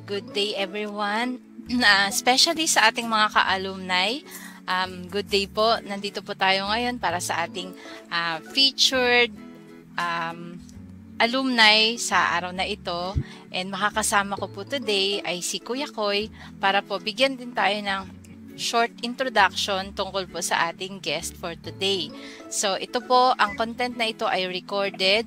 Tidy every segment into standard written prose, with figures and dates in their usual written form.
good day everyone. Especially sa ating mga ka-alumni. Good day po. Nandito po tayo ngayon para sa ating featured alumni sa araw na ito. And makakasama ko po today ay si Kuya Koy para po bigyan din tayo ng short introduction tungkol po sa ating guest for today. So ito po, ang content na ito ay recorded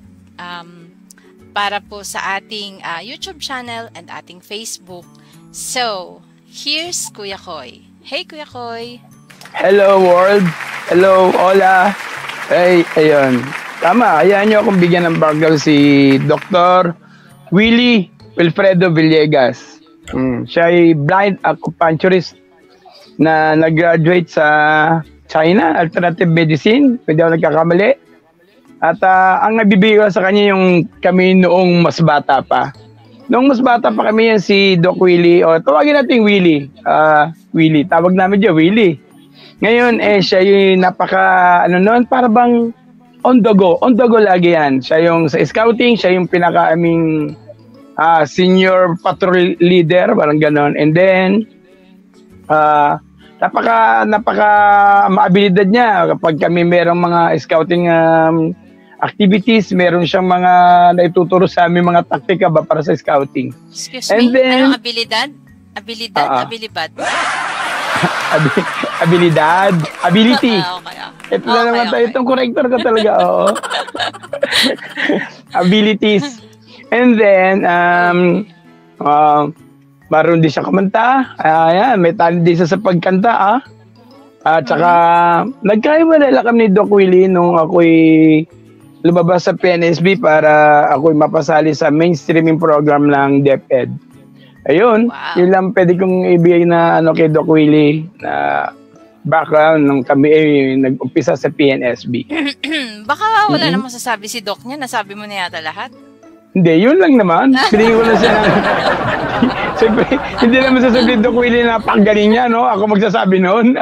para po sa ating YouTube channel and ating Facebook. So, here's Kuya Koy. Hey, Kuya Koy! Hello, world! Hello, hola! Hey, ayun. Tama, hayaan nyo akong bigyan ng background si Dr. Wilfredo Villegas. Siya ay blind acupuncturist na nag-graduate sa China, alternative medicine. Pwede ako nagkakamali. At ang nabibigay ko sa kanya yung kami noong mas bata pa. Noong mas bata pa kami yan si Doc Willie, o tawagin natin Willie. Willie, tawag namin dyan Willie. Ngayon, siya yung para bang on the go lagi yan. Siya yung sa scouting, siya yung pinaka-aming senior patrol leader, parang ganon. And then, napaka maabilidad niya kapag kami merong mga scouting activities, meron siyang mga naituturo sa amin mga taktika ba para sa scouting. Excuse me, anong abilidad? Ability. Ito na naman tayo, itong corrector ko talaga, oo. Abilities. And then, marunong din siya kumanta. Ayan, may talent din siya sa pagkanta, At saka, nagkaiwalala kami ni Doc Willie nung ako'y lumabas sa PNSB para ako'y mapasali sa mainstreaming program ng DepEd. Ayun, yun lang pwede kong ibigay na kay Doc Willie na background nung kami nag-umpisa sa PNSB. Baka wala namang masasabi si Doc niya, nasabi mo na yata lahat. Hindi, yun lang naman. Pinigil ko lang siya ng... Siyempre, hindi naman sasabihin Doc Willie na napakagaling niya, no? Ako magsasabi noon.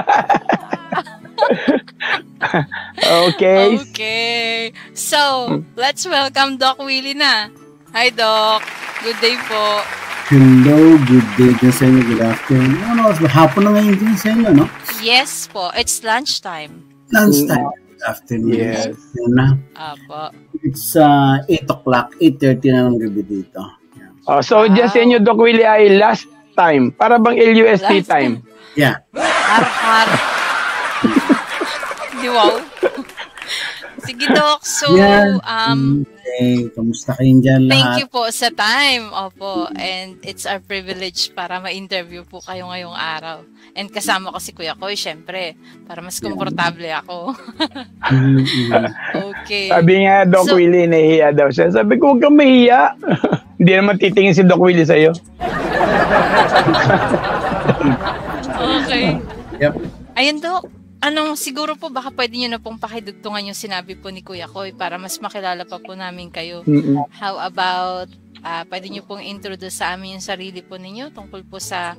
Okay. So, let's welcome Doc Willie na. Hi, Doc. Good day po. Hello, good day din sa inyo. Good afternoon. Hapon na ngayon din sa inyo, no? Yes po. It's lunchtime. Lunchtime. Good afternoon. Yes. Apo. It's 8 o'clock, 8:30 na ng gabi dito. Yeah. So, dyan sa inyo, Doc Willie, ay last time. Para bang LUST time? Yeah. Har. Wow. Sige, Doc. So, kamusta kayong dyan lahat? Thank you po sa time. Opo. And it's our privilege para ma-interview po kayo ngayong araw. And kasama ko si Kuya Koy, syempre, para mas komportable ako. Okay. Sabi nga, Doc Willie, nahihiya daw siya. Sabi ko, huwag kang mahihiya. Hindi naman titingin si Doc Willie sa'yo. Okay. Yep. Ayun, Doc. Siguro po baka pwede nyo na pong pakidugtungan yung sinabi po ni Kuya Koy para mas makilala pa po namin kayo. How about, pwede nyo pong introduce sa amin yung sarili po ninyo tungkol po sa,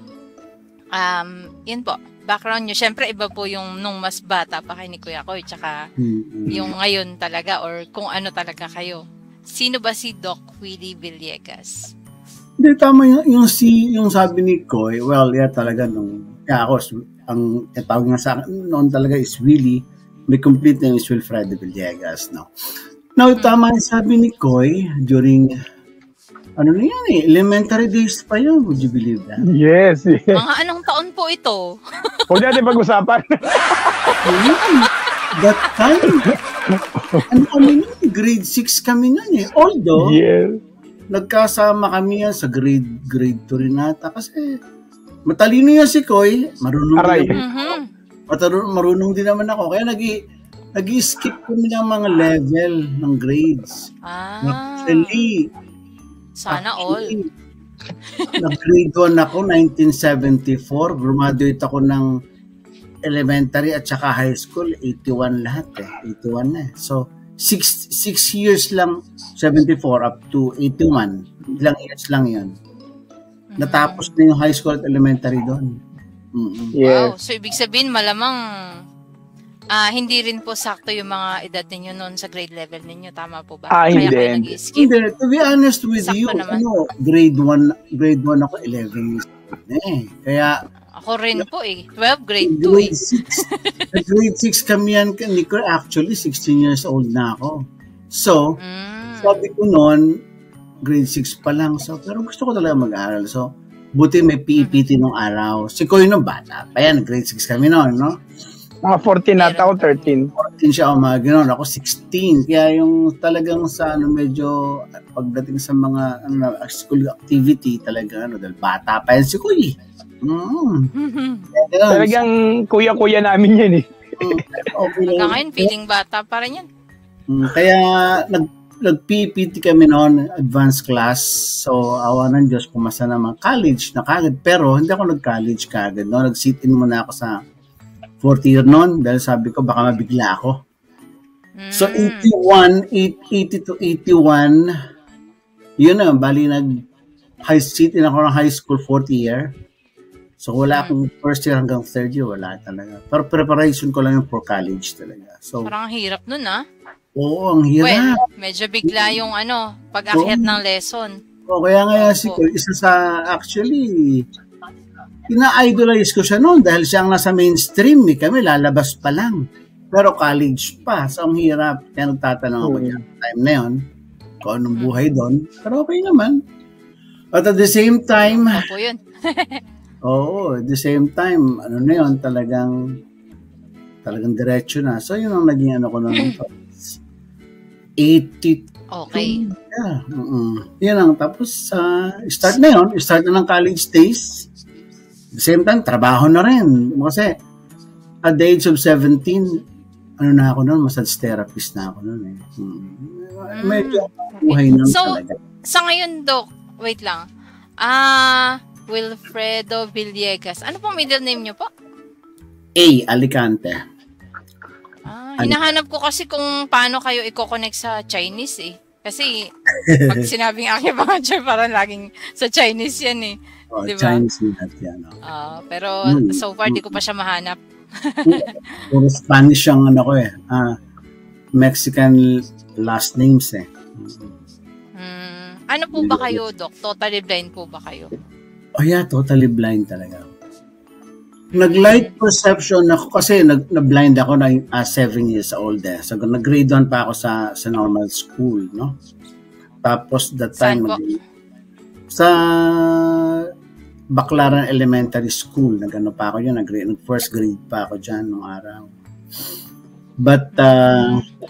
yun po, background nyo. Siyempre, iba po yung nung mas bata pa kay ni Kuya Koy, tsaka yung ngayon talaga or kung ano talaga kayo. Sino ba si Doc Willie Villegas? Hindi, tama yung sabi ni Koy, well, talaga ako, ang tawag nga sa akin noon talaga is Willie, may complete name is Wilfredo Villegas, no? Now, tama yung sabi ni Koy during, elementary days pa yun, would you believe that? Yes. Mga anong taon po ito? Huwag natin pag-usapan. That time, grade 6 kami nun Although, nagkasama kami yan sa grade 2 rin nata kasi matalino yan si Koy, marunong din naman ako. Kaya nag-skip kami ng mga level ng grades. Actually, all. Nag-grade 1 ako, 1974. Graduate ako ng elementary at saka high school, 81 lahat 81 na So, 6 years lang, 74 up to 81. Ilang years lang yun. Natapos na yung high school at elementary doon. Yes. Wow. So, ibig sabihin, malamang Hindi rin po sakto yung mga edad ninyo noon sa grade level ninyo. Tama po ba? Kaya Kayo hindi. nag-skip? Hindi, to be honest with Sakto you, naman. grade 1 ako, 11 years old na eh. Kaya, Ako rin po 12, grade 2 grade 6 kami yan, Nico, actually, 16 years old na ako. So, sabi ko noon, grade 6 pa lang. So, pero gusto ko talaga mag-aral. So, buti may PEPT nung araw. Si Koy nung bata pa yan, grade 6 kami noon, no? Mga 14 nata ako, 13. 14 siya ako mga gano'n. Ako 16. Kaya yung talagang sa medyo pagdating sa mga school activity talaga dahil bata pa yan si Kuy. Talagang kuya-kuya namin yan eh. Okay lang. Hanggang ngayon, feeling bata pa rin yan. Kaya nag-PPT kami noon, advanced class. So, awa ng Diyos, pumasa naman college na kagad. Pero hindi ako nag-college kagad. No? Nag-sit-in muna ako sa 4th year noon dahil sabi ko baka mabigla ako. So 80 to 81, yun na, bali sit-in ako ng high school 4th year. So wala akong first year hanggang 3rd year, wala talaga. Pero preparation ko lang yung for college talaga. So, Parang ang hirap nun Oo, ang hirap. Well, medyo bigla yung pag-akyat ng lesson. Kaya nga isa sa actually ina-idolize ko siya noon dahil siya ang nasa mainstream kami lalabas pa lang. Pero college pa. So, ang hirap. Kaya nagtatanong ako dyan. Time na yun. Kung anong buhay doon. Pero okay naman. But at the same time, Opo yun. at the same time, talagang diretso na. So, yun ang naging ko noon. 80. Okay. Yeah. Yan ang tapos, start na ng college days. At the same time, trabaho na rin. Kasi, at the age of 17, na ako noon, massage therapist na ako noon Medyo buhay na talaga. Sa ngayon, Doc, wait lang. Wilfredo Villegas. Ano pong middle name niyo po? Alicante. Hinahanap ko kasi kung paano kayo i-connect sa Chinese Kasi, pag sinabing aking pangalan, parang laging sa Chinese yan diba? Chinese nat yan. Pero so far, di ko pa siya mahanap. Puro Spanish ang Mexican last names Ano po ba kayo, Doc? Totally blind po ba kayo? Oh yeah, totally blind talaga. Nag-light perception ako kasi na-blind ako na 7 years old So nag-grade 1 pa ako sa normal school, no? Tapos that time sa Baclaran Elementary School, nag-ano pa ako yun, nag-first grade pa ako dyan nung araw. But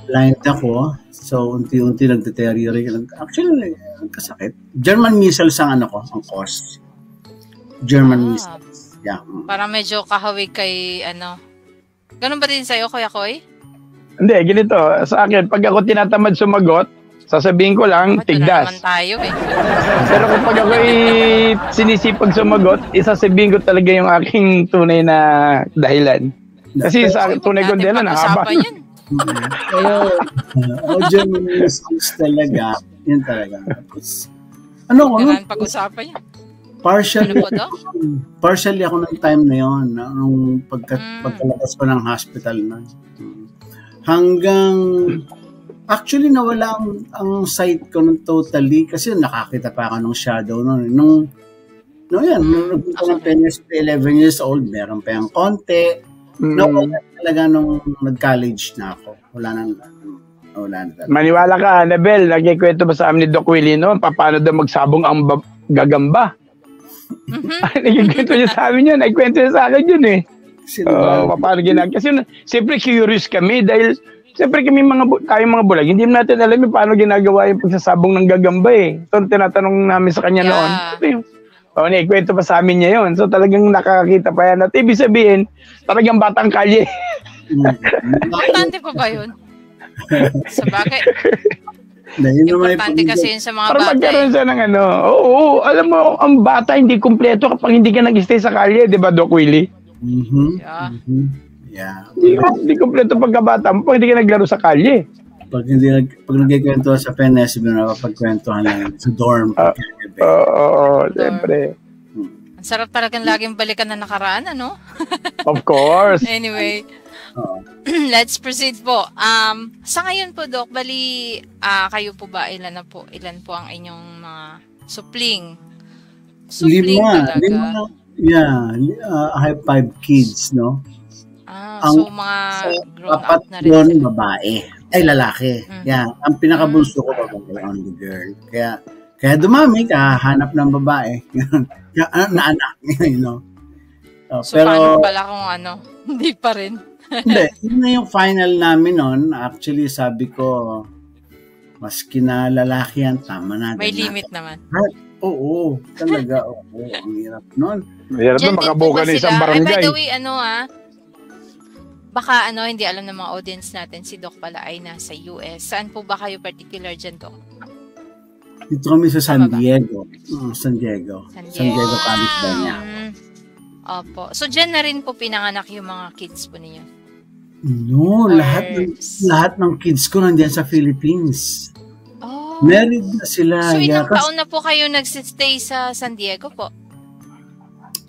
blind ako, so unti-unti nag-deteriorate. Actually, nagkasakit. German measles ang ang course. German measles. Yeah. Parang medyo kahawig kay Ganun ba din sa'yo, Kuya Koy? Hindi, ganito. Sa akin, pag ako tinatamad sumagot, sasabihin ko lang, tigdas. Naman tayo Pero kapag ako'y sinisipag sumagot, isasabihin ko talaga yung aking tunay na dahilan. Kasi sa tunay ko din nakaba. German measles talaga. Yun talaga. Tapos, kailangan pag-usapan yan. Partially ako ng time na yun, nung pagkalabas ko ng hospital na. Hanggang, actually nawala ang sight ko nun totally kasi nakakita pa ako ng shadow nun. Nung nagpunta ng 11 years old, meron pa yung konti. Nawala talaga nung nag-college na ako. Wala na. Maniwala ka, Annabel, nagkikwento ba sa amin ni Doc Willie noon, paano daw magsabong ang gagamba? Nagkikwento niya sa amin yun, nagkwento niya sa akin yun paano ginagawa? Kasi siyempre curious kami dahil siyempre kami tayong mga bulag, hindi natin alam paano ginagawa yung pagsasabong ng gagamba So tinatanong namin sa kanya noon. Nagkwento pa sa amin niya yun. So talagang nakakita pa yan. At ibig sabihin, talagang batang kalye. Importante pa ba yun? Sa bagay. Importante kasi yun sa mga para bata. Magkaroon siya ng alam mo, ang bata hindi kumpleto kapag hindi ka nag-stay sa kalye, di ba, Doc Willie? Yeah. Hindi kumpleto pagkabata mo pag hindi ka naglaro sa kalye. Pag nagkikwento sa PNSB na pagkwentuhan lang sa dorm. Siyempre. Ang sarap talagang laging balikan na nakaraan, Of course. Anyway, Let's proceed po. Sa ngayon po, Doc, bali, kayo po ba, ilan po ang inyong mga supling? Supling talaga? Yeah, I have 5 kids, no? So mga grown up na rin sila. Babae. Ay, lalaki. Yeah, ang pinakabunso ko babae, only girl. Kaya dumami ka, hanap ng babae. na anak, you know. So, paano pala kung hindi pa rin? Hindi, yun na yung final namin nun. Actually, sabi ko, maski na lalaki yan, tama na. May limit naman. Oo, talaga. Oo, ang hirap nun. Mahirap na makabuka ng isang barangay. By the way, baka hindi alam ng mga audience natin, si Doc pala ay nasa US. Saan po ba kayo particular dyan, Doc? Dito kami sa San Diego. San Diego, California. Opo. So, dyan na rin po pinanganak yung mga kids po ninyo? No, lahat ng kids ko nandiyan sa Philippines. Oh. Married na sila. So, ilang taon na po kayo nagsistay sa San Diego po?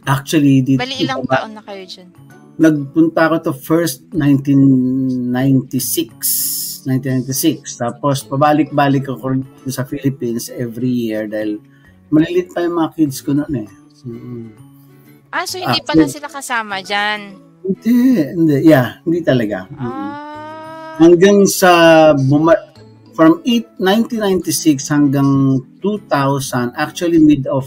Actually, bali ilang taon na kayo dyan? Nagpunta ako to first 1996. Tapos, pabalik-balik ako sa Philippines every year dahil malilit pa yung mga kids ko noon eh. So hindi pala sila kasama dyan? Hindi. Yeah, hindi talaga. Hanggang sa from 1996 hanggang 2000, actually mid of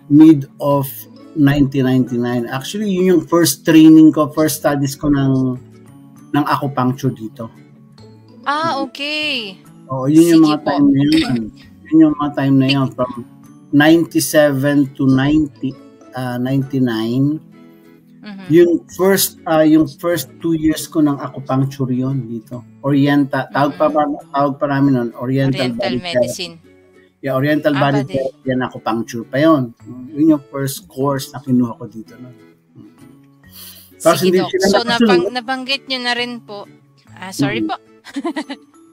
1999. Actually, yun yung first studies ko ng acupuncture dito. Okay. Yun yung mga time na yun. Yun yung mga time na yun. From 97 to 99. Yung first 2 years ko ng acupuncture yon dito. Tawag pa namin nun, Oriental Medicine. Yeah, Oriental Body Therapy and acupuncture pa yon. Yun yung first course na kinuha ko dito. No? Sige, Doc. So, nabanggit nyo na rin po. Sorry po.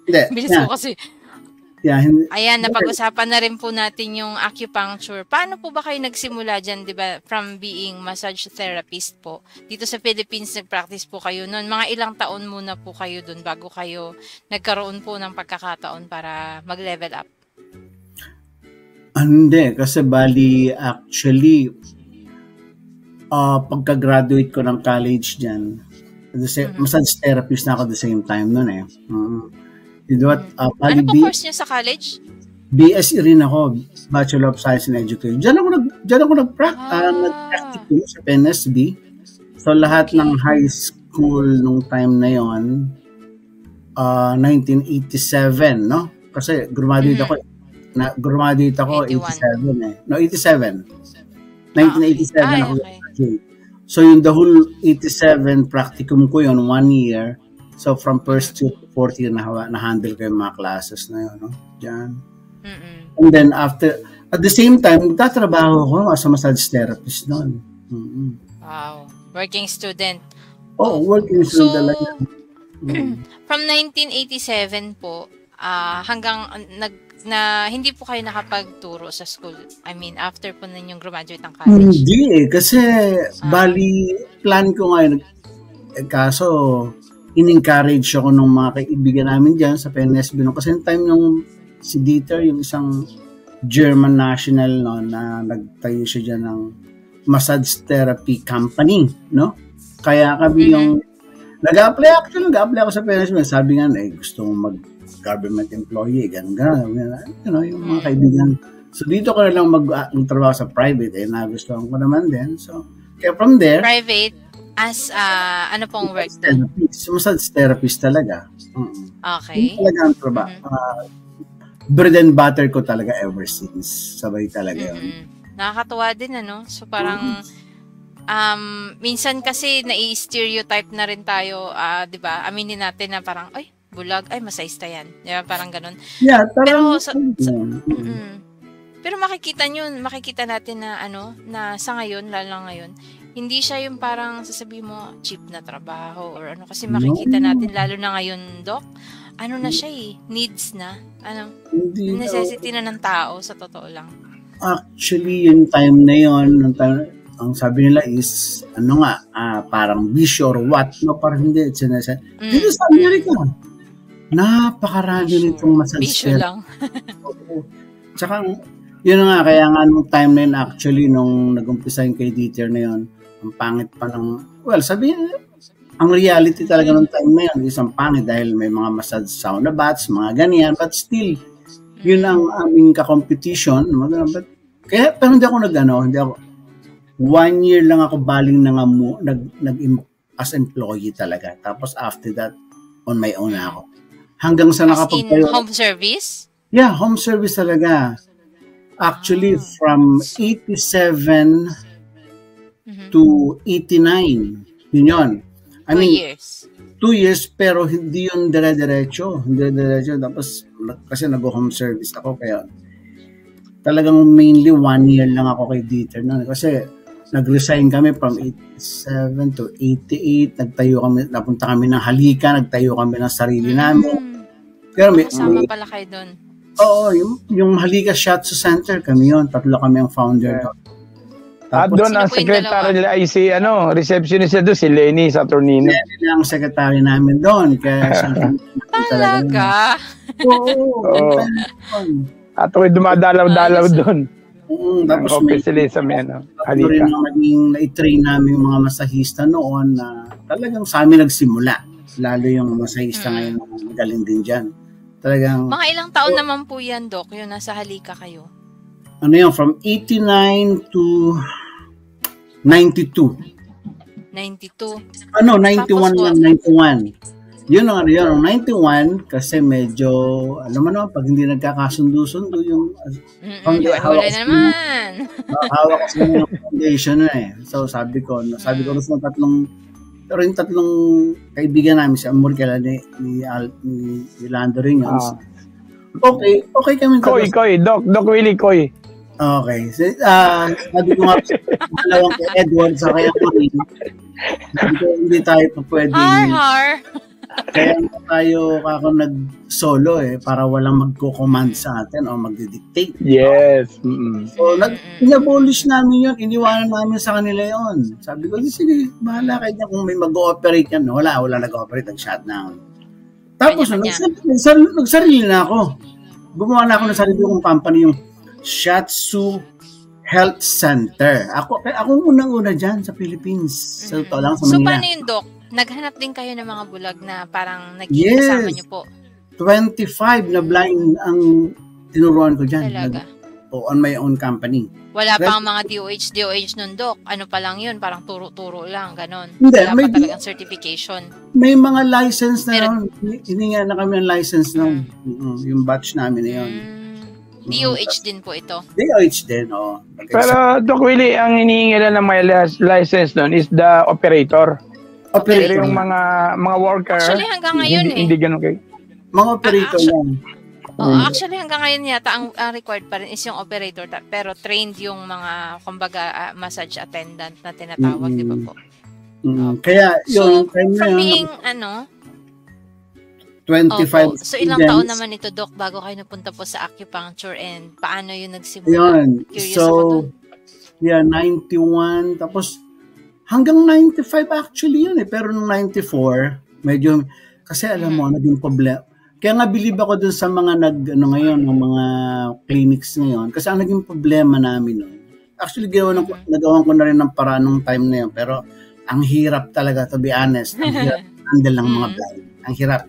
Bilis po kasi. Ayan, napag-usapan na rin po natin yung acupuncture. Paano po ba kayo nagsimula dyan, di ba? From being massage therapist po. Dito sa Philippines, nag-practice po kayo noon. Mga ilang taon muna po kayo doon bago kayo nagkaroon po ng pagkakataon para mag-level up? Hindi, kasi bali actually pagka-graduate ko ng college dyan, massage therapist na ako at the same time noon eh. Ano po course niyo sa college? BSc rin ako, Bachelor of Science in Education. Diyan ako nag-practice sa PNSB. So lahat ng high school nung time na yon, 1987, no? Kasi graduate ako 87 eh. No, 87. 1987 ako graduate. So yung the whole 87 practicum ko yon, 1 year. So from first year to fourth year na-handle ko yung mga classes na yun, no? Diyan. And then after, at the same time, nagtatrabaho ko as a massage therapist noon. Wow. Working student. Working student talaga. From 1987 po, hanggang hindi po kayo nakapagturo sa school. I mean, after po ninyong graduate ng college. Hindi kasi bali, plan ko ngayon. Kaso, in-encourage ako ng mga kaibigan namin dyan sa PNSB. No? Kasi yung time nung si Dieter, yung isang German national no, na nagtayo siya dyan ng massage therapy company. No? Kaya kami yung nag-apply ako sa PNSB. Sabi nga, gusto mong mag-government employee. Ganun. You know, yung mga kaibigan. So dito ko na lang mag-trabaho sa private. Nagustuhan ko naman din. So, kaya from there, private? As, ano pong work? Massage therapist talaga. Okay. Talaga ang trabaho. Bread and butter ko talaga ever since. Sabay talaga yun. Nakakatuwa din, ano? So, parang, minsan kasi nai-stereotype na rin tayo, di ba? Aminin natin na parang, ay, bulag, ay, masaista yan. Di ba? Parang ganun. Yeah, pero, pero makikita natin na, na sa ngayon, lalo ngayon, hindi siya yung parang sasabihin mo cheap na trabaho or ano kasi makikita natin lalo na ngayon, Doc. Ano na siya needs na. Necessity na ng tao sa totoo lang. Actually, yung time na yon, ang sabi nila is, parang bisyo or what, no, parang hindi, dito sa Amerika, napakarami nitong massage bisyo lang. Tsaka, yun nga, kaya nga nung time na yun, actually, nung nag-umpisa yung kay Dieter na yun, ang pangit pa ng, sabihin, ang reality talaga nung time na yun, isang pangit dahil may mga massage sauna baths, mga ganyan, but still, yun ang aming ka-competition. Pero hindi ako hindi ako. 1 year lang ako baling as employee talaga. Tapos after that, on my own na ako. Hanggang sa nakapagtayo. Home service? Yeah, home service talaga. Actually, from 87 to 89. Yun. 2 years. 2 years, pero hindi yun dire-diretso. Tapos, kasi nag-home service ako, kaya talagang mainly 1 year lang ako kay Dieter na. Kasi nag-resign kami from 87 to 88. Napunta kami ng Halika, nagtayo kami ng sarili namin. Pero kasama pala kayo doon. Oo, yung Halika Shiatsu Center, kami yun. 3 kami ang founder. At doon ang secretary nila ay receptionist doon, si Lenny Saturnino. Lenny ang secretary namin doon. Talaga? Oo. At ako'y dumadalaw-dalaw doon. Tapos may Halika. Na-train namin yung mga masahista noon na talagang sa amin nagsimula. Lalo yung masahista ngayon na magaling din dyan. Talagang, mga ilang taon naman po yan, Doc, yung nasa Halika kayo? From 89 to 92. 92? 91 lang, 91. Yun ang 91, kasi medyo, alam mo naman, pag hindi nagkakasundo-sundo yung wala naman. Hawak ko sa mga foundation So sabi ko sa pero yung tatlong kaibigan namin, si Amor Kela ni Lando Rinyons. Okay kami. Koy, Doc Willie Koy. Okay. Sabi ko nga, dalawang kay Edward sa kaya ko hindi tayo pa pwede. Kaya tayo ako nag-solo para walang magko-command sa atin o magdi-dictate. Yes. So, in-abolish namin yun. Iniwanan namin sa kanila yun. Sabi ko, sige, bahala kayo niya kung may mag-ooperate yan. Wala nag-ooperate. Nag-shutdown. Tapos, nagsarili na ako. Gumawa na ako ng sarili kong company, yung Shiatsu Health Center. Ako unang-una dyan sa Philippines. Sa lang sa Manila. So, paano yun, Doc? Naghanap din kayo ng mga bulag na parang kasama nyo po? 25 na blind ang tinuruan ko dyan. Talaga? On my own company. Wala pang mga DOH nun, Doc. Ano pa lang yun? Parang turo-turo lang, ganon. Hindi, wala pa talagang certification. May mga license na yun. Hininga na kami ng license nun. Yung batch namin na yun. DOH din po ito? DOH din, oo. Pero, Doc Willie, ang hinihingi lang ng may license nun is the operator. Pero yung mga worker, actually hanggang ngayon hindi ganun kayo. Mga operator lang. Actually hanggang ngayon yata ang required pa rin is yung operator, pero trained yung mga kumbaga massage attendant na tinatawag, di ba po? Kaya yung from being 25 so ilang taon naman ito, Doc, bago kayo napunta po sa acupuncture, and paano yung nagsimula? Yun. So 91, tapos hanggang 95 actually yun pero nung 94, medyo, kasi alam mo, naging problema. Kaya nga believe ako dun sa mga ngayon, ng mga clinics ngayon, kasi ang naging problema namin nun. Actually, nagawan ko na rin ng paraan nung time na yun, pero ang hirap talaga, to be honest. Ang hirap handle ng mga blind. Ang hirap.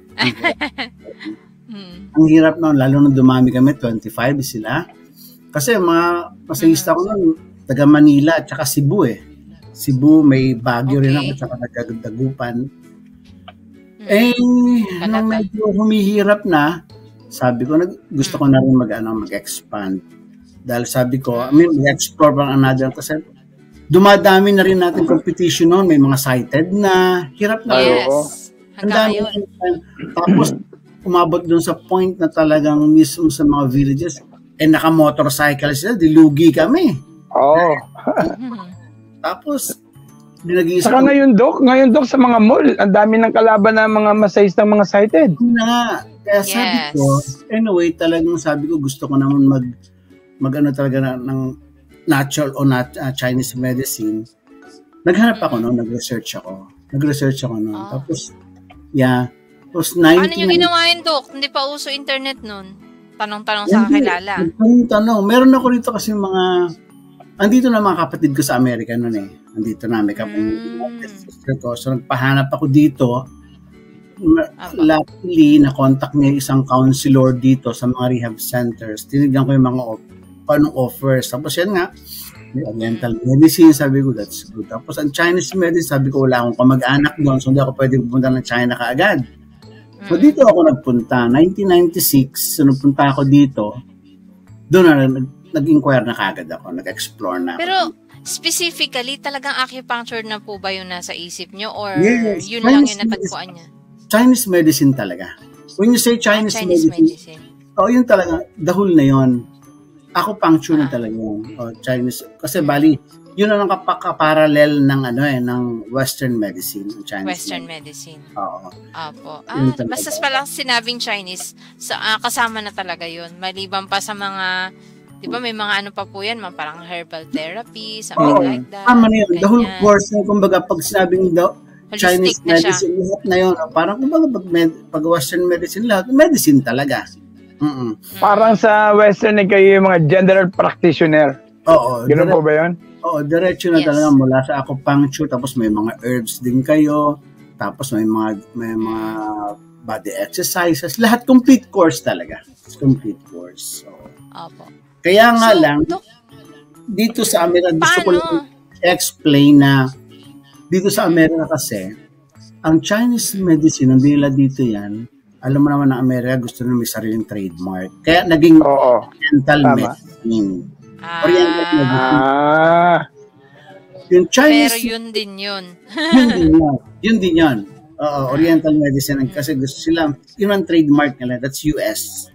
Ang hirap nun, lalo nung dumami kami, 25 sila. Kasi mga masahista ko nun, taga Manila at saka Cebu Cebu, may Baguio rin ako, tsaka nagdagupan. Nung medyo humihirap na, sabi ko, gusto ko na rin mag-expand. Dahil sabi ko, mag-explore pang another, kasi dumadami na rin natin competition noon, may mga sighted na, hirap na. Yes. Ang dami. Tapos, umabot dun sa point na talagang mismo sa mga villages, naka-motorcycle sila, dilugi kami. Tapos, saka ngayon, Doc, sa mga mall, ang dami ng kalaban ng mga masahistang mga sighted. Kaya sabi ko, anyway, talagang sabi ko, gusto ko naman talaga ng natural o Chinese medicine, naghanap ako noon, nag-research ako noon. Tapos, tapos Ano yung ginawa yun, Dok? Hindi pa uso internet noon. Tanong-tanong sa kakilala. Tanong. Meron ako dito kasi andito na mga kapatid ko sa Amerika noon eh. Andito na, may sister ko. So, nagpahanap ako dito. Luckily, na-contact niya isang counselor dito sa mga rehab centers. Tinignan ko yung mga paano offers. Tapos yan nga, may oriental medicine, sabi ko, that's good. Tapos ang Chinese medicine, sabi ko, wala akong kamag-anak doon, so hindi ako pwede pumunta ng China kaagad. So dito ako nagpunta, 1996, so nagpunta ako dito, doon na nag-inquire na kaagad ako, nag-explore na ako. Pero specifically, talagang acupuncture na po ba yung nasa isip nyo? Or yes, yun lang yung natagpuan niya? Chinese medicine talaga. When you say Chinese medicine, yun talaga, dahul na yun. Acupuncture na talaga yun. Chinese, kasi bali, yun ang kaparallel ng ng Western medicine, Chinese Western medicine. Oo. Apo. Basta palang sinabing Chinese, kasama na talaga yun. Maliban pa sa mga, di ba may mga ano pa po yan, parang herbal therapy, something like that. Tama na yun. The whole course, kumbaga, pag sinabing Chinese medicine, lahat na yun. Parang kumbaga, pag Western medicine, lahat, medicine talaga. Parang sa Western kayo yung mga general practitioner. Oo. Ganun po ba yun? Oo, diretso na talaga mula sa acupuncture, tapos may mga herbs din kayo, tapos may mga body exercises, lahat complete course talaga. Complete course. So, kaya nga lang, dito sa Amerika, gusto ko lang explain na dito sa Amerika kasi, ang Chinese medicine, hindi nila dito yan, alam mo naman na Amerika gusto na may sariling trademark. Kaya naging oriental medicine. Oriental medicine. Yung Chinese, pero yun din yun. Yun din yun. Oriental medicine. Kasi gusto sila, yun ang trademark nila. That's US.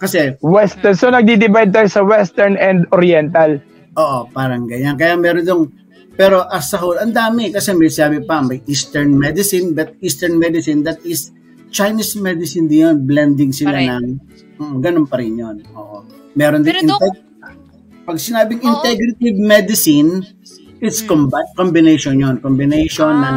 Kasi, Western. So, nagdi-divide tayo sa Western and Oriental. Oo, parang ganyan. Kaya meron yung, pero as a whole, ang dami. Kasi may sabi pa, may Eastern medicine, but Eastern medicine, that is Chinese medicine din yun, blending sila ng, ganun pa rin yun. Oo. Meron din, pag sinabing integrative medicine, it's combination yun. Combination ng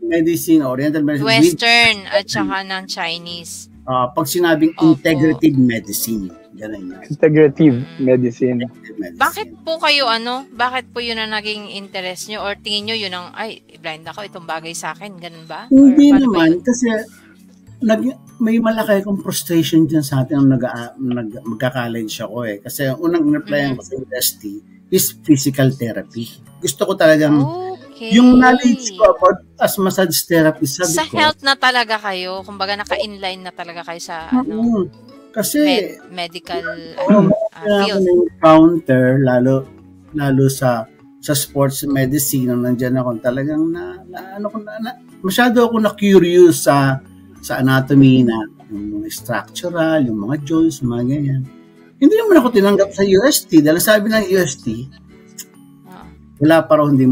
medicine, oriental medicine. Western at saka ng Chinese. Pag sinabing integrative medicine, ganun yun. Integrative medicine. Bakit po kayo, bakit po yun ang naging interest nyo? Or tingin nyo yun ang, blind ako, itong bagay sa akin, ganun ba? Hindi naman, kasi may malaki akong frustration dyan sa atin nung magka-college ako eh. Kasi unang in-applyan ko sa university is physical therapy. Gusto ko talagang, yung knowledge ko about as massage therapist, sabi sa health na talaga kayo, kumbaga naka-inline na talaga kayo sa kasi medical field. Counter lalo sa sports medicine nung nandiyan ako, talagang masyado ako na curious sa anatomy na yung mga structural, yung mga joints, mga ganyan. Hindi naman ako tinanggap sa UST dahil sabi ng UST, wala pa raw hindi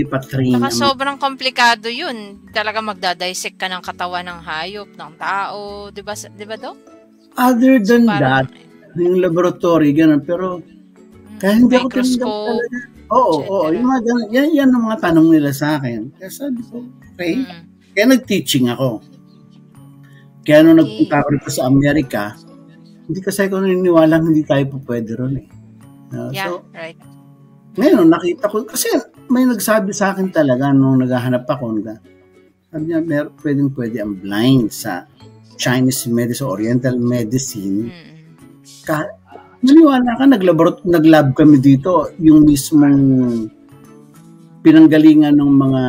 pa train. Saka sobrang komplikado yun. Talaga magdadissect ka ng katawan ng hayop, ng tao. Di ba Dok? Other than that, yung laboratory, gano'n. Pero, kaya hindi ako tinanggap talaga. Oo. Yung mga ganun, yan ang mga tanong nila sa akin. Kaya sabi ko, okay. Kaya nag-teaching ako. Kaya nung nagpunta ako rito sa Amerika, hindi kasi ako naniniwalang hindi tayo po pwede ron eh. Right. Ngayon, nakita ko, kasi may nagsabi sa akin talaga nung naghahanap ako, sabi niya, pwede ang blind sa Chinese medicine, Oriental medicine. Naniwala ka, naglab kami dito, yung mismong pinanggalingan ng mga,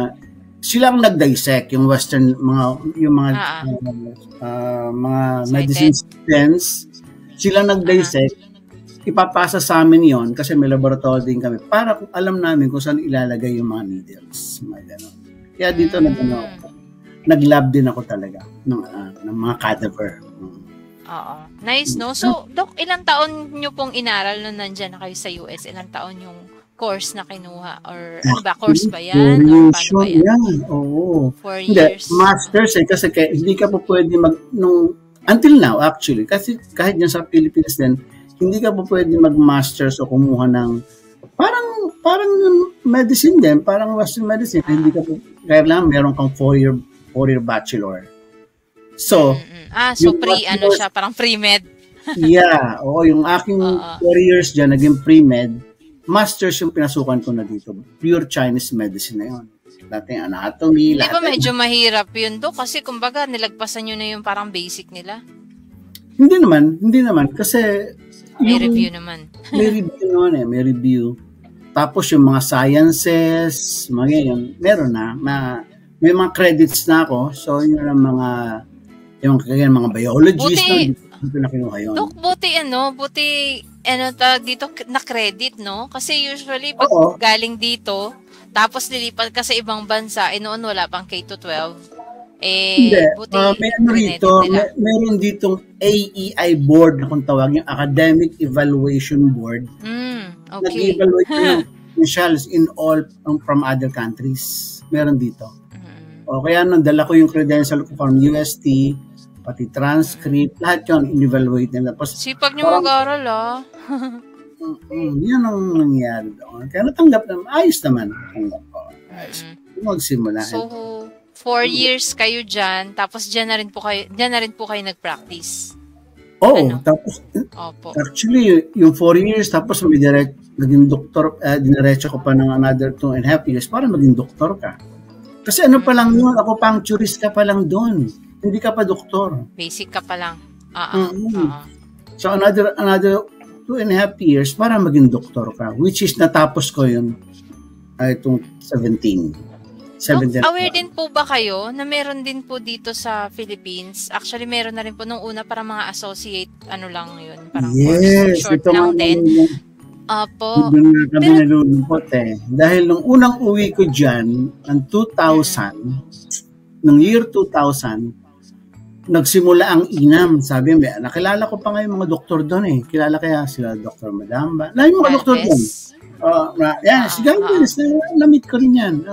silang nag-dissect, yung Western, mga medicine students, silang nag-dissect, ipapasa sa amin yon kasi may laboratory din kami para kung alam namin kung saan ilalagay yung mga needles. Kaya dito nag-lab din ako talaga ng mga cadaver. Oo. Nice, no? So, Dok, ilang taon nyo pong inaral nung nandyan na kayo sa US? Ilang taon yung course na kinuha? Or ano ba? Course ba yan? Or paano ba yan? Oo. 4 years? Hindi, masters kasi hindi ka po pwede until now actually, kasi kahit dyan sa Philippines din, Hindi ka po pwede mag-masters o kumuha ng parang medicine din, parang Western medicine. Hindi ka po, kaya lang meron kang 4-year bachelor. So, so pre-ano siya, parang pre-med. Yeah, oo, yung aking 4 years dyan, naging pre-med, masters yung pinasukan ko na dito. Pure Chinese medicine na yun. Dating anatomy, lahat. Di ba medyo mahirap yun, Dok? Kasi kumbaga, nilagpasan nyo na yung parang basic nila. Hindi naman. Kasi, may review naman. May review. Tapos yung mga sciences, meron na. May mga credits na ako. So, yun ang mga biologists na kinuha yun. Dok, buti dito na credit, no? Kasi usually, pag galing dito, tapos nilipat ka sa ibang bansa, noon wala pang K-12. Hindi. Meron ditong AEI board na kung tawag yung Academic Evaluation Board. Okay. Nag-evaluate yung officials in all from other countries. Meron dito. O kaya nandala ko yung credential ko from UST, pati transcript, lahat yun, in-evaluate nila. Sipag niyo mag-aral, yan ang nangyari doon. Kaya natanggap naman, ayos naman. Natanggap ko. Ayos. Magsimula. So, 4 years kayo dyan, tapos dyan na rin po kayo nag-practice. Tapos, actually, yung 4 years, tapos naging doktor, diniretso ko pa ng another 2.5 years para maging doktor ka. Kasi pa lang yun, acupuncturist ka pa lang doon. Hindi ka pa doktor. Basic ka pa lang. So, another 2.5 years para maging doktor ka, which is natapos ko yun itong 17. Aware din po ba kayo na meron din po dito sa Philippines? Actually, meron na rin po nung una para mga associate, lang yun. Parang short lang din. Apo. Doon na kami nalulungkot Dahil nung unang uwi ko dyan, ng 2000, ng year 2000, nagsimula ang INAM. Sabi, nakilala ko pa ngayon mga doktor doon Kilala kaya sila Dr. Madamba. Lahat yung mga doktor doon. Si Galvez, na-meet ko rin yan.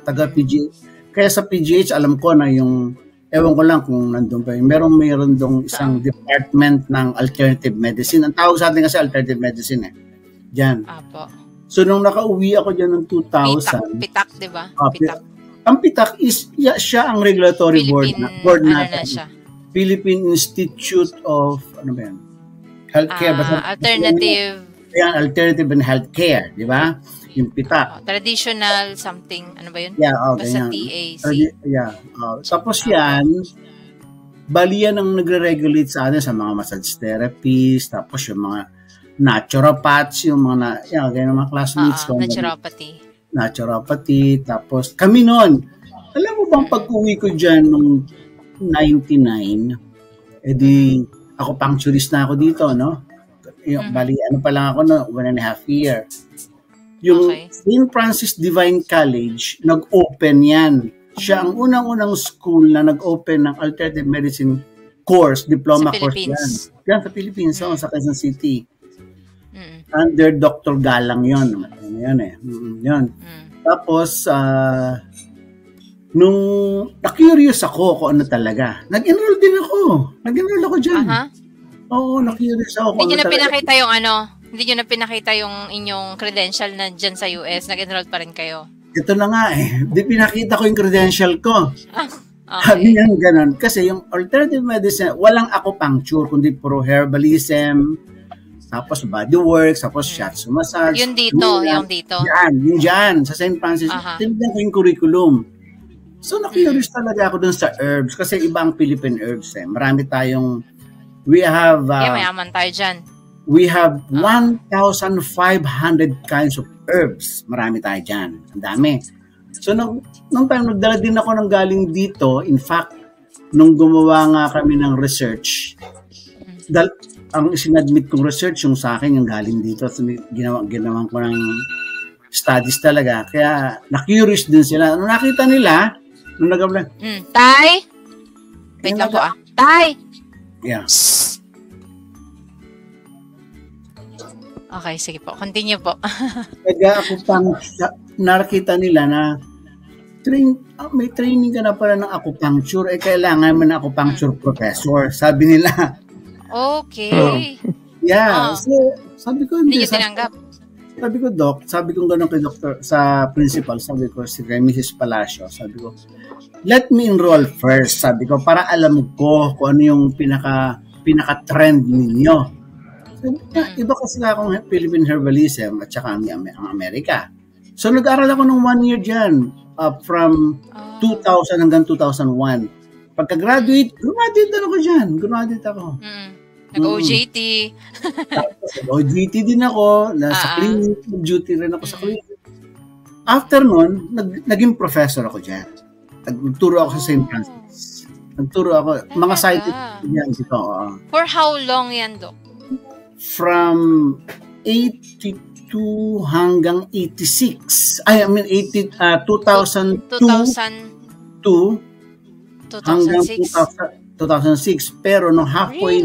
Taga PGH. Kaya sa PGH, alam ko na ewan ko lang kung nandun pa meron dong isang department ng alternative medicine. Ang tawag sa atin kasi alternative medicine Diyan. Apo. So, nung nakauwi ako dyan ng 2000. Pitak, di ba? Pitak. Ang Pitak is, siya ang regulatory board natin. Philippine Institute of, Healthcare. Alternative. Alternative and Healthcare, di ba? Yung Pitak. Traditional something, ano ba yun? Yeah, basta TAC. Tapos yan, balian ang nagre-regulate sa atin sa mga massage therapists, tapos yung mga naturopaths, yung mga mga classmates ko. Naturopathy. Tapos kami noon, alam mo bang pag-uwi ko dyan nung 99, ako puncturist na ako dito, no? Bali, pa lang ako no, 1.5 year. Yung St. Francis Divine College, nag-open yan. Siya ang unang-unang school na nag-open ng alternative medicine course, diploma course yan. Yan sa Philippines, sa Quezon City. Under Dr. Galang yun. Yun. Tapos, nung na-curious ako kung ano talaga, nag-enroll din ako. Nag-enroll ako dyan. Oo, na-curious ako. Hindi nyo na pinakita yung hindi nyo na pinakita yung inyong credential na dyan sa US, nag-enroll pa rin kayo? Ito na nga Di pinakita ko yung credential ko. Sabi niyan ganun. Kasi yung alternative medicine, walang acupuncture, kundi puro herbalism, tapos bodyworks, tapos shiatsu massage. Yung dito. Yung dyan, sa St. Francis. Tinignan ko yung curriculum. So, na-curious talaga ako dun sa herbs. Kasi iba ang Philippine herbs Marami tayong, mayaman tayo dyan. We have 1,500 kinds of herbs. Marami tayo dyan. Ang dami. So, nung time, nagdala din ako ng galing dito. In fact, nung gumawa nga kami ng research, ang sinadmit kong research, yung sa akin, yung galing dito. So, ginawa ko ng studies talaga. Kaya, na-curious din sila. Nung nakita nila, nung nag-apply, Tay? Wait lang po Tay! Yeah. Okay, sige po. Continue po. Kaya ako nakita nila na may training ka na pala ng acupuncture. Kailangan mo na acupuncture professor. Sabi nila. Okay. Yeah. So, sabi ko, hindi niyo tinanggap. Sabi ko, Doc, sabi ko gano'n kay Doctor, sa principal, sabi ko, si Mrs. Palacio, sabi ko, let me enroll first, sabi ko, para alam ko kung ano yung pinaka-trend ninyo. Sabi ko, iba kasi akong Philippine herbalism at saka ang Amerika. So, nag-aral ako ng 1 year dyan, from 2000 hanggang 2001. Pagka-graduate din ako dyan. Graduate ako. Nag-OJT. OJT din ako. Nasa clinic. Duty rin ako sa clinic. After nun, naging professor ako dyan. Nagturo ako sa St. Francis. Nagturo ako. Mga cited yan dito. For how long yan, Doc? From 82 hanggang 86. I mean, 2002 hanggang 2006. Pero nung halfway,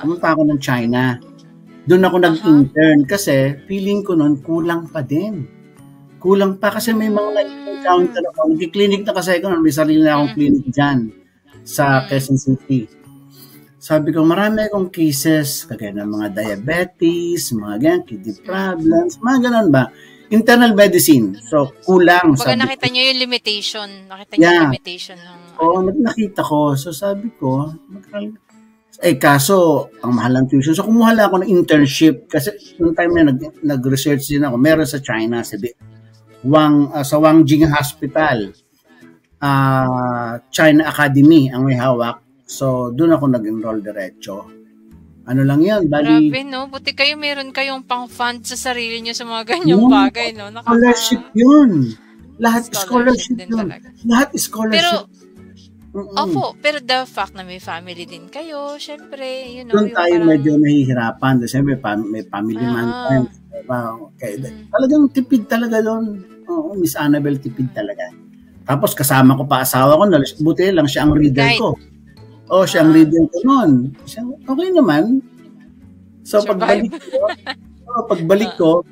pumunta ako ng China. Doon ako nag-intern kasi feeling ko noon kulang pa din. Kulang pa kasi may mga na-encounter ako. Nag-clinic na kasi ako. May sarili na akong clinic dyan sa Quezon City. Sabi ko, marami akong cases, kagaya ng mga diabetes, mga ganyan, kidney problems, mga ganun ba? Internal medicine. So, kulang. Baga nakita nyo yung limitation. Nakita nyo yung limitation. Nakita ko. So, sabi ko, kaso, ang mahal ng tuition. So, kumuha lang ako ng internship. Kasi, noong time na nag-research din ako, meron sa China, sa Wangjing Hospital, China Academy, ang may hawak. So, doon ako nag-enroll diretso. Ano lang yan, bali... Grabe, no? Buti kayo, meron kayong pang-fund sa sarili nyo sa mga ganyang bagay, no? Scholarship yun. Lahat scholarship yun. Lahat scholarship. Pero the fact na may family din kayo, syempre, you know. Doon tayo medyo nahihirapan. Siyempre, may family man time. Talagang tipid talaga doon. Miss Annabelle, tipid talaga. Tapos kasama ko pa asawa ko, buti lang siya ang reader ko. Siya ang reader ko noon. Okay naman. So, pagbalik ko,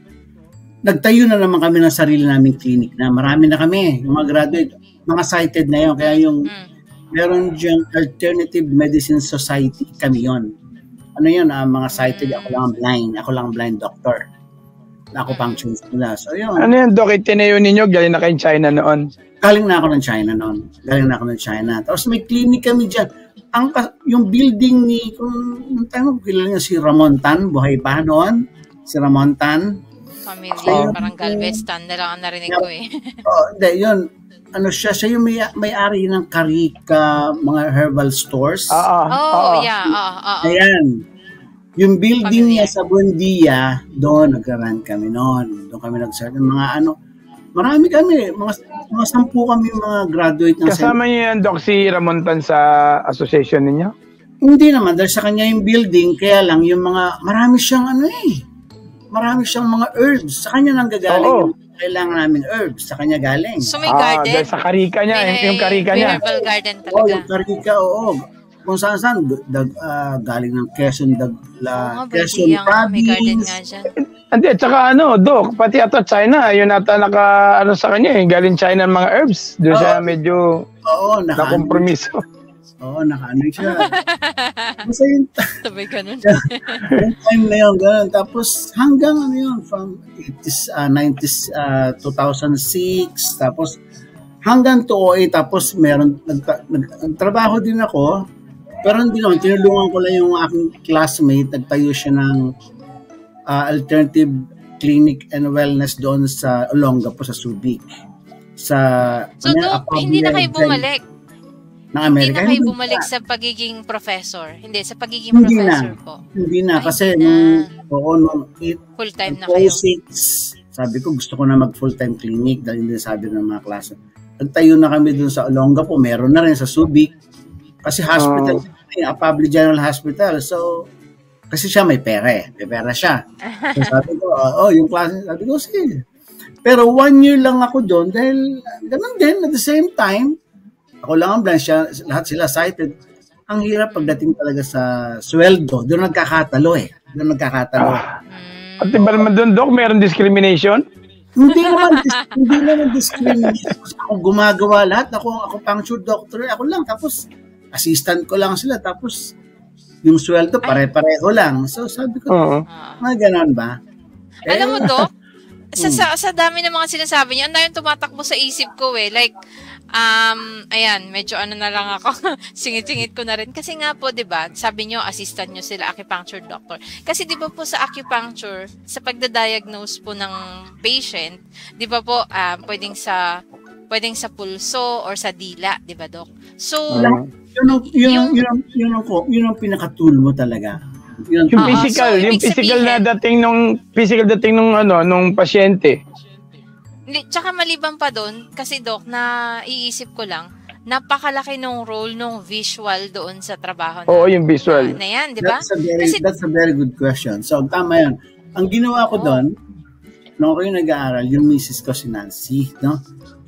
nagtayo na naman kami ng sarili naming clinic na. Marami na kami, yung mga graduate, mga cited na yun. Kaya yung, meron diyang Alternative Medicine Society, kami yun. Ano yun, mga cited, ako lang blind doctor. Acupuncturist nila. So, yun. Ano yun, Doc, itinayo ninyo, galing na kayong China noon? Galing na ako ng China. Tapos may clinic kami dyan. Yung building ni, kung tayo kilala niya si Ramon Tan, buhay pa noon. Si Ramon Tan. Familiar, parang Galvestan na lang ang narinig ko eh. Yun. Ano siya yung may-ari ng Karika, mga herbal stores. Ayan. Yung building niya sa Buendia, doon nag-run kami noon. Doon kami nag-start ng mga marami kami, mga 10 kami mga graduate ng Kasama niyo yan, Doc, si Ramon Tan sa association ninyo? Hindi naman, dahil sa kanya yung building, kaya lang yung marami siyang mga herbs. Sa kanya nang gagaling yung kailangan naming herbs. Sa kanya galing. So may garden? Dahil sa karika niya, yung karika niya. Herbal garden talaga. Yung karika, Kung saan, galing ng Quezon, Quezon Province. May garden nga dyan. Hindi, tsaka Doc, pati ato China, yun ata sa kanya galing China ng mga herbs. Doon siya medyo nakompromiso. Nakaano siya. Basta yun. Sabay ganun. Yung time na yun, ganun. Tapos hanggang from 90s, 2006, tapos hanggang 2008, tapos nagtrabaho din ako. Pero hindi naman, tinulungan ko lang yung aking classmate, nagtayo siya ng alternative clinic and wellness doon sa Olongapo, sa Subic. So, Doc, hindi na kayo bumalik? Ng Amerika. Hindi na kayo bumalik sa pagiging professor? Hindi, sa pagiging professor po? Hindi na, kasi full-time na kayo? Sabi ko, gusto ko na mag-full-time clinic dahil hindi sabi ng mga klase. Nagtayo na kami doon sa Olongapo, meron na rin sa Subic. Kasi hospital, public general hospital. So, kasi siya may pera siya. So sabi ko, yung klase, sabi ko, sige. Pero 1 year lang ako doon dahil ganun din, at the same time, ako lang ang blind siya, lahat sila cited. Ang hirap pagdating talaga sa sweldo, doon nagkakatalo At iba naman doon, Doc, meron discrimination? Hindi naman discrimination. Ako gumagawa lahat, ako puncture doctor, ako lang, tapos assistant ko lang sila, tapos yung sweldo pare-pareho lang. So sabi ko, ganon ba? Alam mo, Doc, sa dami ng mga sinasabi niyo, ang dami tumatakbo sa isip ko Like, ayan, medyo na lang ako. Singit-singit ko na rin. Kasi nga po, di ba, sabi niyo, assistant niyo sila, acupuncture doctor. Kasi di ba po sa acupuncture, sa pagdadiagnose po ng patient, di ba po, pwedeng sa pulso or sa dila, di ba, Doc? So, yun ang pinaka-tool mo talaga. Yung physical dating nung pasyente. Tsaka maliban pa doon, kasi Doc, naiisip ko lang, napakalaki nung role nung visual doon sa trabaho Oo, yung visual. Na yan, di ba? That's a very good question. So, tama yan. Ang ginawa ko doon, nung ako yung nag-aaral, yung misis ko si Nancy, no?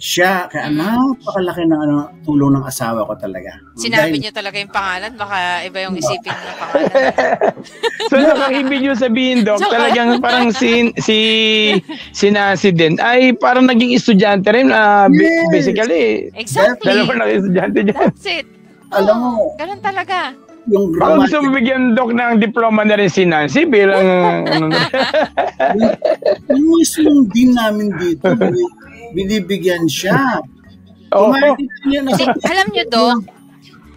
Siya, kaya napakalaki ng tulong ng asawa ko talaga. Sinabi niyo talaga yung pangalan, baka iba yung isipin ng pangalan. So, nakakibig nyo sabihin, Doc, talagang parang si Nancy din, ay parang naging estudyante rin, basically. Exactly. Dalawa naging estudyante dyan. That's it. Alam mo. Ganun talaga. Yung Baka gusto bigyan, Doc, ng diploma na rin si Nancy bilang yung mismong din namin dito, binibigyan siya. Alam niyo, Doc,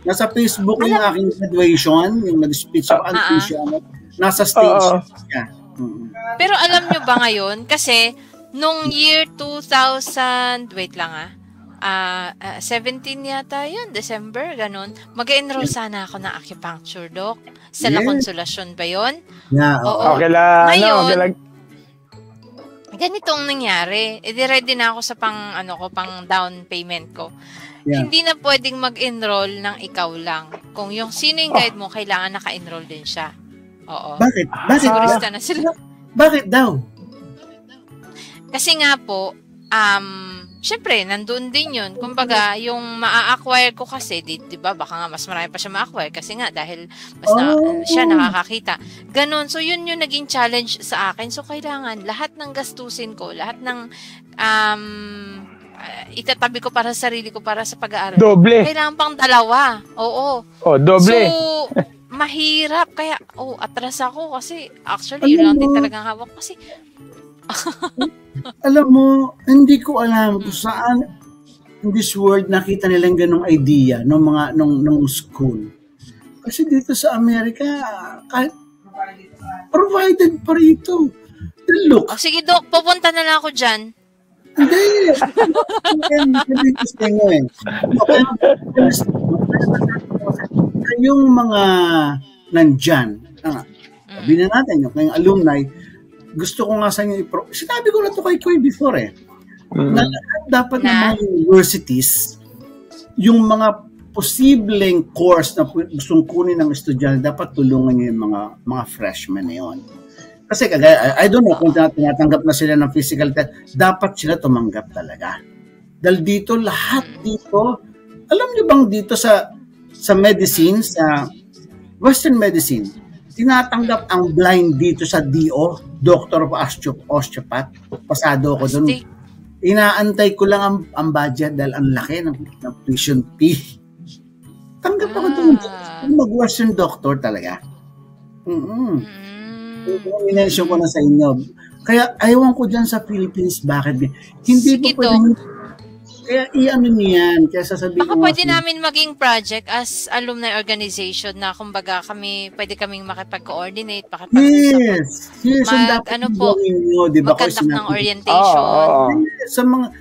nasa Facebook yung aking graduation, yung nag-speech of siya. Nasa stage siya. Pero alam niyo ba ngayon, kasi nung year 2000, 17 yata yun, December, ganun, mag-enroll sana ako ng acupuncture, Doc. Sa La Consolacion ba yun? Yeah, okay lang. Ngayon, ganitong nangyari. Ready na ako sa pang down payment ko. Yeah. Hindi na pwedeng mag-enroll ng ikaw lang. Kung yung sino yung guide mo, kailangan naka-enroll din siya. Oo. Bakit? Sigurista na sila. Bakit daw? Kasi nga po, syempre, nandun din yun. Kumbaga, yung ma-acquire ko kasi, di ba, baka nga mas marami pa siya ma-acquire kasi nga, dahil mas siya nakakakita. Ganon. So, yun yung naging challenge sa akin. So, kailangan, lahat ng gastusin ko, lahat ng itatabi ko para sa sarili ko, para sa pag-aaral. Doble. Kailangan pang dalawa. Oo. Doble. So, mahirap. Kaya, atras ako kasi, actually, yun lang din talagang hawak kasi, alam mo, hindi ko alam kung saan in this world nakita nilang ganong idea nung school. Kasi dito sa Amerika, provided pa rito. Look. Sige, Doc, pupunta na lang ako dyan. Hindi. Yung mga nandyan, sabi na natin, yung kayong alumni, gusto ko nga sa inyo sinabi ko na to kay Koy before na dapat ng mga universities, yung mga posibleng course na gustong kunin ng estudyante, dapat tulungan nyo yung mga freshmen na yun. Kasi I don't know kung tinatanggap na sila ng physical test, dapat sila tumanggap talaga. Dahil dito, lahat dito, alam nyo bang dito sa medicine, sa Western medicine, tinatanggap ang blind dito sa DO, Doctor of Osteopath. Pasado ko doon. Inaantay ko lang ang budget dahil ang laki ng tuition fee. Tanggap ako doon. Mag-Western doctor talaga. I-mention ko na sa inyo. Kaya ayawan ko dyan sa Philippines. Bakit? Hindi po pwede. Kaya i-ano niyan. Kaya sasabihin ko. Baka pwede namin maging project as alumni organization na kumbaga pwede kaming makipag-coordinate, yes. Magkandak ng orientation. Sa mga,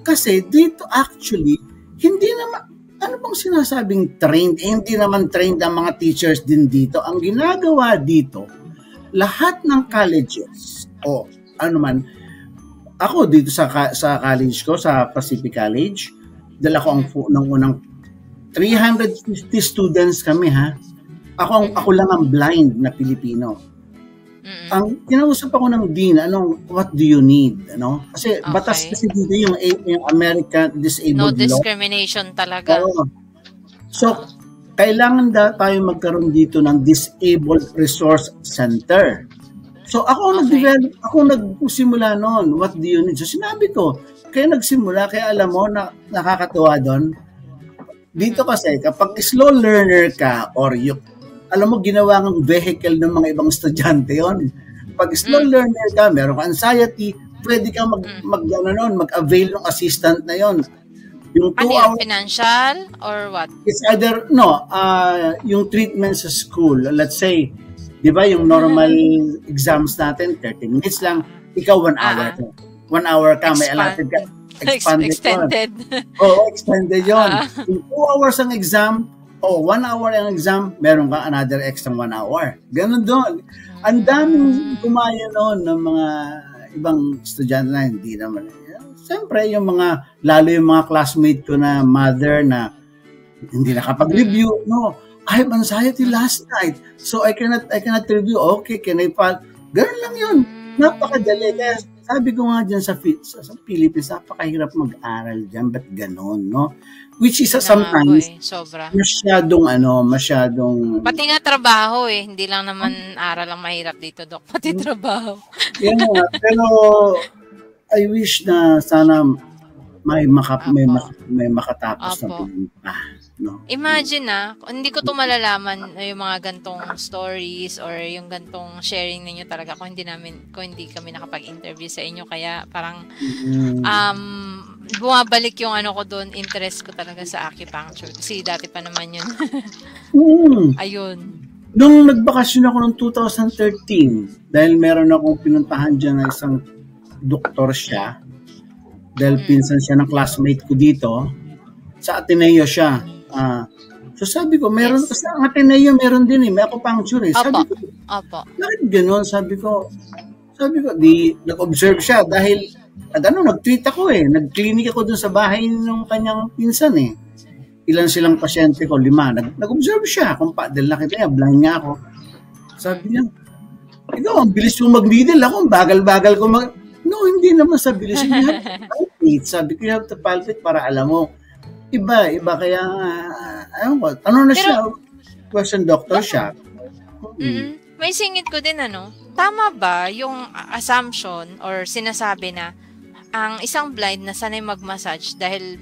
kasi dito actually, hindi naman, ano bang sinasabing trained? Hindi naman trained ang mga teachers din dito. Ang ginagawa dito, lahat ng colleges, ako dito sa college ko, sa Pacific College, dala ko ng unang 350 students kami Ako lang ang blind na Pilipino. Ang kinausap ako ng dean, what do you need? Kasi batas kasi dito yung American Disabled Law. No discrimination talaga. So, kailangan tayo magkaroon dito ng Disabled Resource Center. So ako nagsimula noon, what do you need? So sinabi ko, kaya nagsimula, kaya alam mo na nakakatuwa doon. Dito kasi kapag slow learner ka or alam mo, ginawa ng vehicle ng mga ibang estudyante yon. Pag slow learner ka, meron ka anxiety, pwede ka mag-avail ng assistant na yon. Yung 2 hours, financial or what? It's either, yung treatment sa school, let's say, di ba yung normal exams natin, 30 minutes lang, ikaw 1 hour ka. 1 hour ka, may allotted ka. Extended. Oo, extended yun. Yung 2 hours ang exam, 1 hour ang exam, meron ka another extra 1 hour. Ganun doon. Ang daming gumaya noon ng mga ibang estudyante na hindi naman. Siyempre, lalo yung mga classmate ko na mother na hindi nakapag-review, I have anxiety last night, so I cannot review. Okay, can I file? Ganun lang yun. Napakadali. Kaya sabi ko nga dyan sa Philippines, napakahirap mag-aral dyan. Ba't ganun, no? Which is sometimes sobra. masyadong... Pati nga trabaho hindi lang naman aral ang mahirap dito, Doc. Pati trabaho. Yan nga. Pero I wish na sana may makatapos na pinunta. No? Imagine hindi ko to malalaman yung mga gantong stories or yung gantong sharing ninyo talaga kung hindi kami nakapag-interview sa inyo, kaya parang bumabalik yung ko doon, interest ko talaga sa acupuncture kasi dati pa naman yun. Ayun. Nung nagbakasyon ako noong 2013, dahil meron akong pinuntahan dyan na isang doktor siya, dahil pinsan siya ng classmate ko dito, sa Ateneo siya. So sabi ko, meron, kasi ang Ateneo meron din may acupuncture Sabi ko, bakit gano'n? Sabi ko, nag-observe siya dahil, nag-tweet ako nag-clinic ako dun sa bahay ng kanyang pinsan Ilan silang pasyente ko? 5. Nag-observe siya, dahil nakita niya, blind nga ako. Sabi niya, ikaw, ang bilis mo mag-needle, ako, bagal-bagal ko No, hindi naman sa bilis. You have to palpate. Sabi ko, you have to palpate para alam mo. Iba. Kaya, siya? Question doctor siya. May singit ko din, tama ba yung assumption or sinasabi na ang isang blind na sanay mag-massage dahil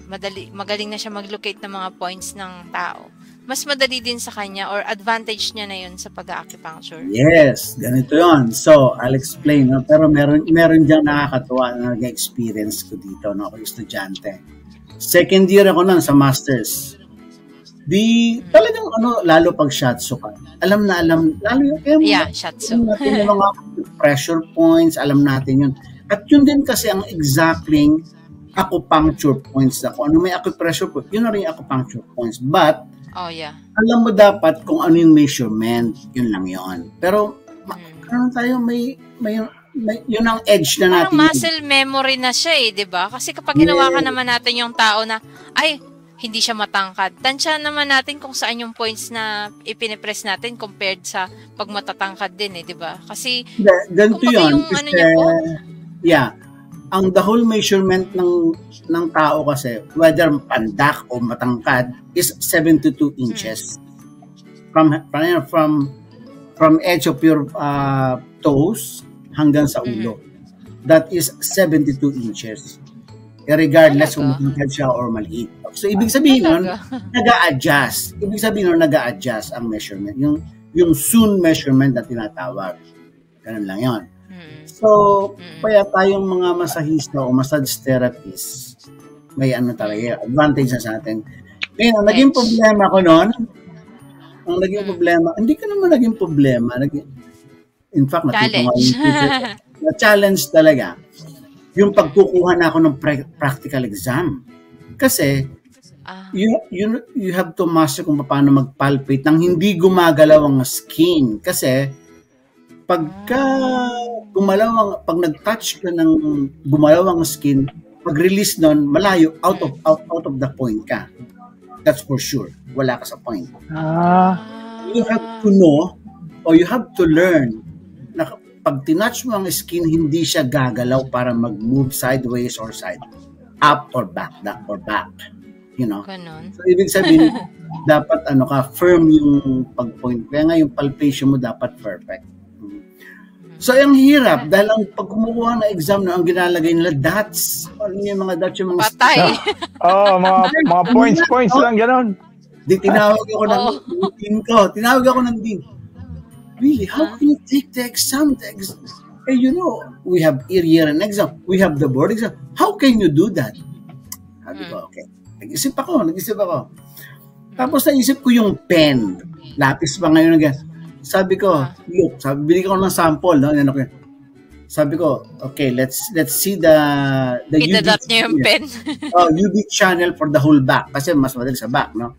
magaling na siya mag-locate ng mga points ng tao, mas madali din sa kanya or advantage niya na yun sa pag-acupuncture? Yes, ganito yon. So, I'll explain. Pero meron diyang nakakatuwa na nag-experience ko dito. Ako estudyante. Second year ako nun sa masters. Talagang lalo pag shiatsu ka. Alam, lalo yung shiatsu. Yung mga pressure points, alam natin yun. At yun din kasi ang exactly acupuncture points na kung ano may acupressure point, yun na rin yung acupuncture points. But, alam mo dapat kung ano yung measurement, yun lang yun. Pero, yun ang edge na natin. Parang muscle memory na siya di ba? Kasi kapag ginawa ka naman natin yung tao na, hindi siya matangkad. Tansya naman natin kung saan yung points na ipinipress natin compared sa pag matatangkad din di ba? Kasi, ganito yun. Ang the whole measurement ng tao kasi, whether pandak o matangkad, is 72 inches. From edge of your toes hanggang sa ulo. That is 72 inches. Regardless kung matangkad siya or maliit. So, ibig sabihin nun, nag-a-adjust. Ang measurement. Yung soon measurement na tinatawag. Ganun lang yun. So, kaya tayong mga masahista o massage therapists, may talaga, advantage na sa atin. Ngayon, ang naging problema ko noon, hindi ka naman naging problema. In fact, na-challenge talaga yung pagkukuha na ako ng practical exam. Kasi, you have to master kung paano mag-palpate nang hindi gumagalaw ang skin. Kasi, pag nag-touch ka ng gumalaw ang skin, pag-release nun, malayo, out of the point ka. That's for sure. Wala ka sa point. You have to know or you have to learn na pag tinouch mo ang skin, hindi siya gagalaw para mag-move sideways or up or back. Ganon. So, ibig sabihin, dapat firm yung pag-point. Kaya nga yung palpation mo dapat perfect. So, ang hirap dahil ang pag kumukuha ng exam na ang ginalagay nila dots. Ano yung mga dots? Yung mga patay. mga points lang, gano'n. Di tinawag ako ng dean ko. Tinawag ako ng dean. Really, how can you take the exam? Hey, you know, we have year-end exam. We have the board exam. How can you do that? Sabi ko, okay. Nag-isip ako. Tapos naisip ko yung pen. Lapis pa ngayon again. Sabi ko, look, bili ko ng sample. No? Sabi ko, okay, let's see the Itadap niya yung pen. UV channel for the whole back. Kasi mas madali sa back, no?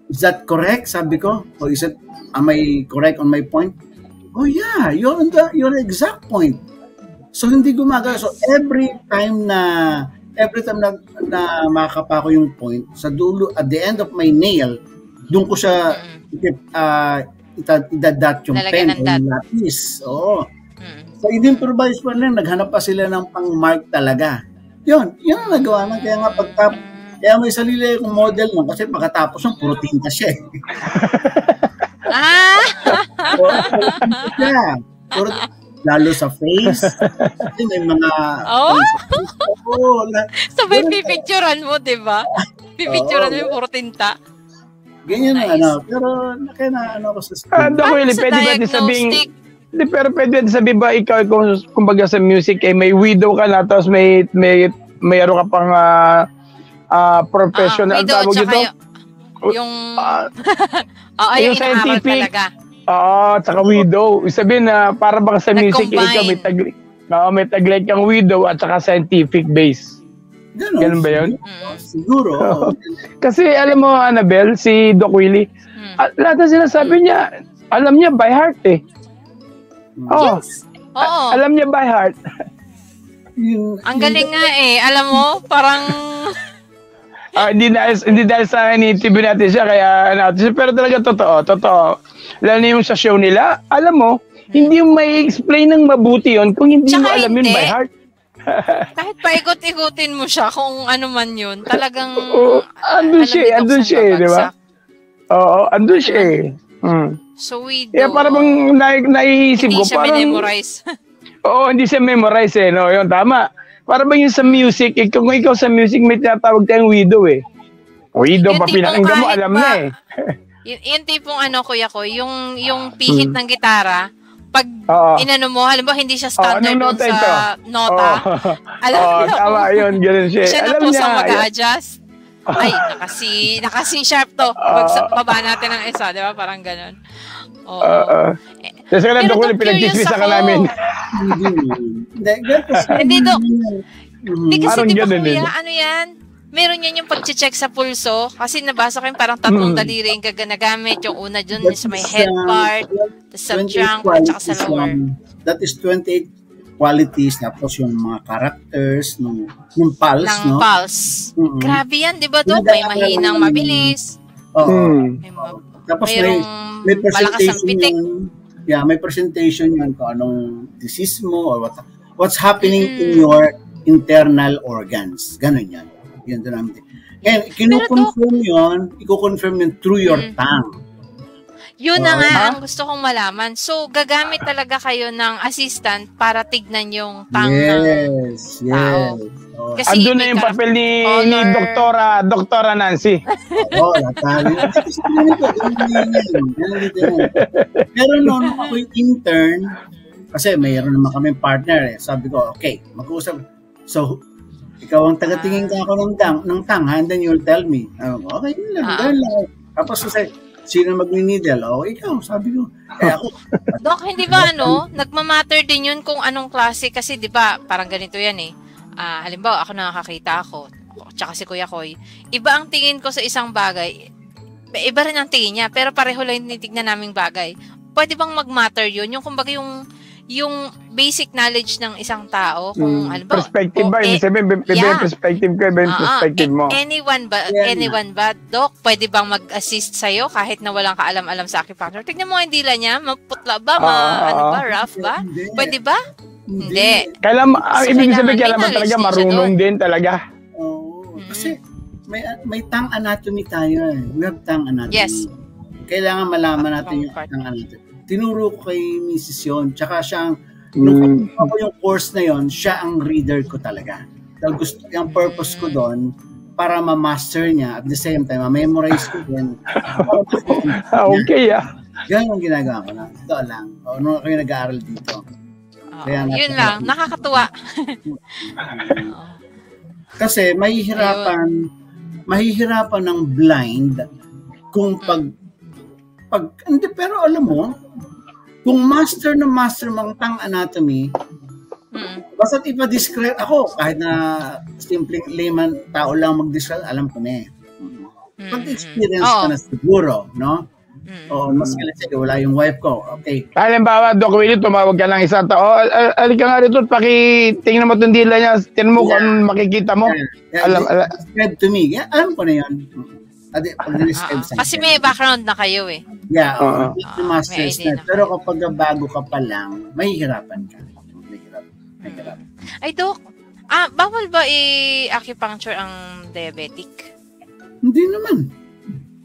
Is that correct? Sabi ko. Am I correct on my point? Oh yeah, you're on your exact point. So hindi gumagana. So every time na makakapa ko yung point, sa dulo, at the end of my nail, doon ko siya idadat yung pen o yung lapis. Oo. So in-improvise pa lang, naghanap pa sila ng pang-mark talaga. Yun ang nagawa na. Kaya may sarili akong model nun kasi pagkatapos ng puro tinta siya. Lalo sa face. Kasi may mga... So may pipicturan mo, di ba? Pipicturan mo yung puro tinta. Ganyan na, pero ko sa... Doc Willie, pwede ba sabihin... Pero pwede sabihin ba ikaw, kumbaga sa music, may widow ka na, tapos may ka pang... professional ang tawag dito. Yung yung scientific. Tsaka widow. Sabihin na para baka sa music ikaw may taglit kang widow at saka scientific base. Ganun ba yun? Siguro. Kasi alam mo, Annabelle, si Doc Willie, lahat na sinasabi niya, alam niya by heart eh. Yes. Oo. Alam niya by heart. Ang galing nga eh. Alam mo, parang... hindi dahil sa ini-interview natin siya kaya natin siya, pero talaga totoo. Lalo yung sa show nila, alam mo, hindi mo may explain ng mabuti yon kung hindi mo alam yun by heart. Kahit paikot-ikutin mo siya kung ano man yun, talagang andun siya, di ba? Oo, andun siya eh. So parang naiisip ko, hindi siya memorize. Oo, hindi siya memorize eh, no? Yun, tama. Para ba yung sa music, kung ikaw sa music, may tinatawag tayong widow eh. Widow pa pinakinggan mo, alam na eh. Yung tipong Kuya ko, yung pihit ng gitara, pag inano mo, halimbawa hindi siya standard dun sa nota. Alam mo. Tama yun, gano'n siya. Siya na po sa mag-a-adjust. Ay, naka-C sharp to. Baba natin ng isa, di ba? Parang gano'n. Kasi ka na doon pinag-dismissa ka namin. Hindi, Dok. Hindi kasi di ba kuya, ano yan? Meron yan yung pag-check sa pulso. Kasi nabasa ko yung parang tatlong daliri yung ganagamit. Yung una dun sa may head part, sa trunk, at saka sa lower. That is 28 qualities. Tapos yung mga characters, ng pulse, no? Ng pulse. Grabe yan, di ba, Dok? May mahinang mabilis. Tapos may presentation yun. May presentation yun kung anong disease mo or what's happening in your internal organs. Ganun yan. Yun doon namin. And i-confirm yun through your tongue. Yun na nga ang gusto kong malaman. So, gagamit talaga kayo ng assistant para tignan yung tongue ng tao. Yes. Andun na yung papel ni Doktora Nancy. Pero noon ako yung intern, kasi mayroon naman kami partner eh. Sabi ko, okay, mag-uusap. So, ikaw ang tagatingin ka ako ng tang, and then you'll tell me. Okay, yun lang. Tapos kasi, sino mag-needle? Ikaw, sabi ko. Ako. Dok, hindi ba nagmamatter din yun kung anong klase? Kasi di ba parang ganito yan eh. Halimbawa, ako nakakita ako, tsaka si Kuya Koy, iba ang tingin ko sa isang bagay, iba rin ang tingin niya, pero pareho lang tinitignan naming bagay. Pwede bang mag-matter yun? Yung kumbaga yung basic knowledge ng isang tao, kung halimbawa, perspective ba? Ibig sabihin, perspective ko, iba yung perspective mo. Anyone ba, Doc, pwede bang mag-assist sa'yo kahit na walang kaalam-alam sa acupuncture? Tignan mo ang dila niya, maputla ba, rough ba? Pwede ba? Hindi. Ibig sabihin, kailangan talaga marunong din talaga. Kasi may tongue anatomy tayo eh. We have tongue anatomy. Yes. Kailangan malaman natin yung tongue anatomy. Tinuro ko kay Mrs. yun. Tsaka siya nung ako yung course na yun, siya ang reader ko talaga. Yung purpose ko doon, para ma-master niya at the same time, ma-memorize ko din. Okay, Yan ang ginagawa ko na. Ito lang. Nung ako yung nag-aaral dito. Kaya yun lang. Nakakatuwa. Kasi mahihirapan ng blind kung hindi, pero alam mo, kung master mang tang anatomy, basta't ipa-describe ako, kahit na simpleng layman tao lang mag-describe, alam ko na eh. Pag-experience ka na siguro, no? Mas kasi wala yung wife ko. Okay. Halimbawa, Doc Willie, tumawag ka ng isang tao. Alika nga rito, tingnan mo itong dila niya. Tingnan mo kung makikita mo. Describe to me. Alam ko na yun. Kasi may background na kayo eh. Yeah, master's na. Pero kapag bago ka pa lang, mahihirapan ka. Mahirap. Ay, Doc, bawal ba i-acupuncture ang diabetic? Hindi naman.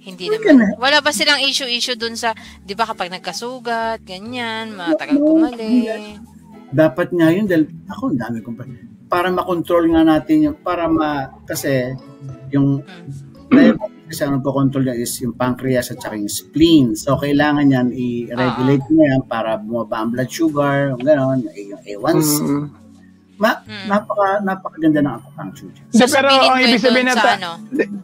Hindi naman. Wala ba silang issue dun sa, di ba kapag nagkasugat, ganyan, matagal bumalik? Dapat nga yun, dahil ako, ang dami kong para makontrol nga natin yung, kasi yung kasi ang nagko-control niya is yung pancreas at saka yung spleen. So, kailangan yan i-regulate mo yan para bumaba ang blood sugar, gano'n, yung A1C. Napakaganda ng acupuncture. Pero ang ibig sabihin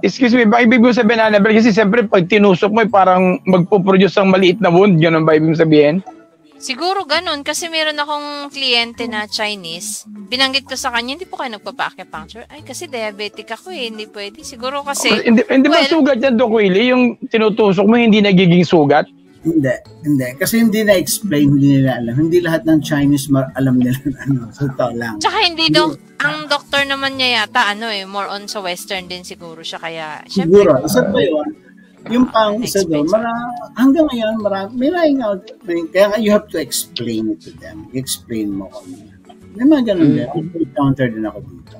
excuse me, ba ibig mo sabihin, Annabelle, kasi siyempre pag tinusok mo, parang magpo-produce ang maliit na wound, gano'n ba ibig sabihin? Siguro ganun, kasi meron akong kliyente na Chinese, binanggit ko sa kanya, hindi po kayo nagpapa-acupuncture. Ay, kasi diabetic ako hindi pwede. Siguro kasi... Hindi ba sugat yan, Doc Willie? Yung tinutusok mo, hindi nagiging sugat? Hindi. Kasi hindi na-explain, hindi nila alam. Hindi lahat ng Chinese alam nila so ito lang. Tsaka ang doctor naman niya yata, more on sa western din siguro siya, kaya... Siguro, isa pa yun. Yung pang isa doon, hanggang ngayon, kaya nga you have to explain it to them. Explain mo kung may mga ganun din. Encounter din ako dito.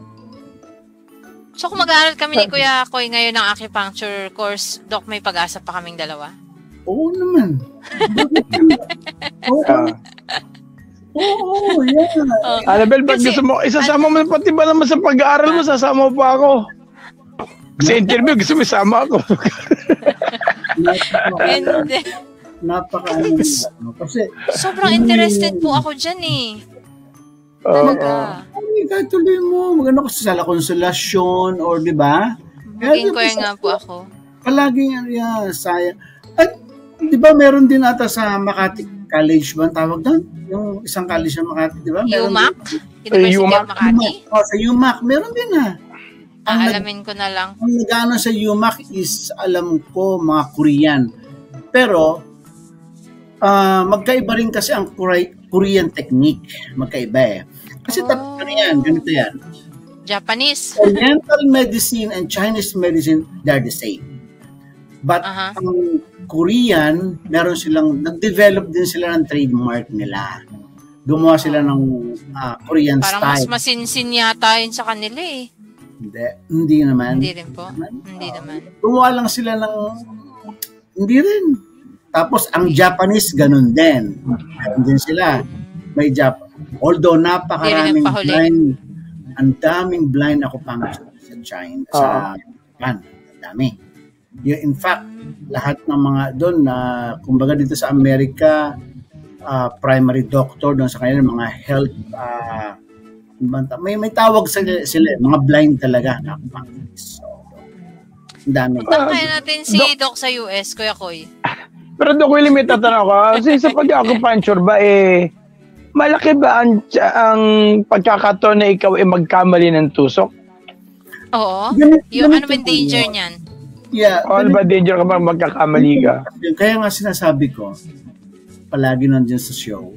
So kung mag-aaral kami ni Kuya Koy ngayon ng acupuncture course, Doc, may pag-asa pa kaming dalawa? Oo naman. Oo, yeah. Annabelle, pag gusto mo, isasama mo pati ba naman sa pag-aaral mo, sasama mo pa ako. Sa interview, gusto mo isama ako. Kasi sobrang interested po ako dyan talaga. Kahit tuloy mo, maganda ko sa sala konsolasyon or di ba? Maging ko nga po ako. Palaging sayang. At di ba meron din ata sa Makati College ba tawag doon? Yung isang college sa Makati, di ba? UMAC? University of Makati? Sa UMAC, meron din alamin ko na lang. Ang nag-ano sa UMAC is, alam ko, mga Korean. Pero, magkaiba rin kasi ang Korean technique. Magkaiba Kasi tatlo yan, ganito yan. Japanese. Oriental medicine and Chinese medicine, they're the same. But ang Korean, meron silang, nag-develop din sila ng trademark nila. Gumawa sila ng Korean parang style. Parang mas masinsin yata yun sa kanila Hindi naman. Hindi rin po. Hindi naman. Gumawa lang sila ng hindi rin. Tapos ang Japanese ganun din. Ganun din sila. May although napakaraming blind, ang daming blind acupuncture sa China, sa Japan. Ang dami. In fact, lahat ng mga doon na kumbaga dito sa Amerika, primary doctor doon sa kanila, mga health may tawag sila, mga blind talaga na so, ang dami. Kaya natin si Doc sa US, Kuya Koy. Pero Doc Willie, may tatanong ko, kasi sa pag-acupuncture ba malaki ba ang pagkakataon na ikaw magkamali ng tusok? Oo. Yung ano ba danger niyan? Yeah. Ano ba danger ka ba magkakamali ka? Kaya nga sinasabi ko, palagi nandiyan sa show.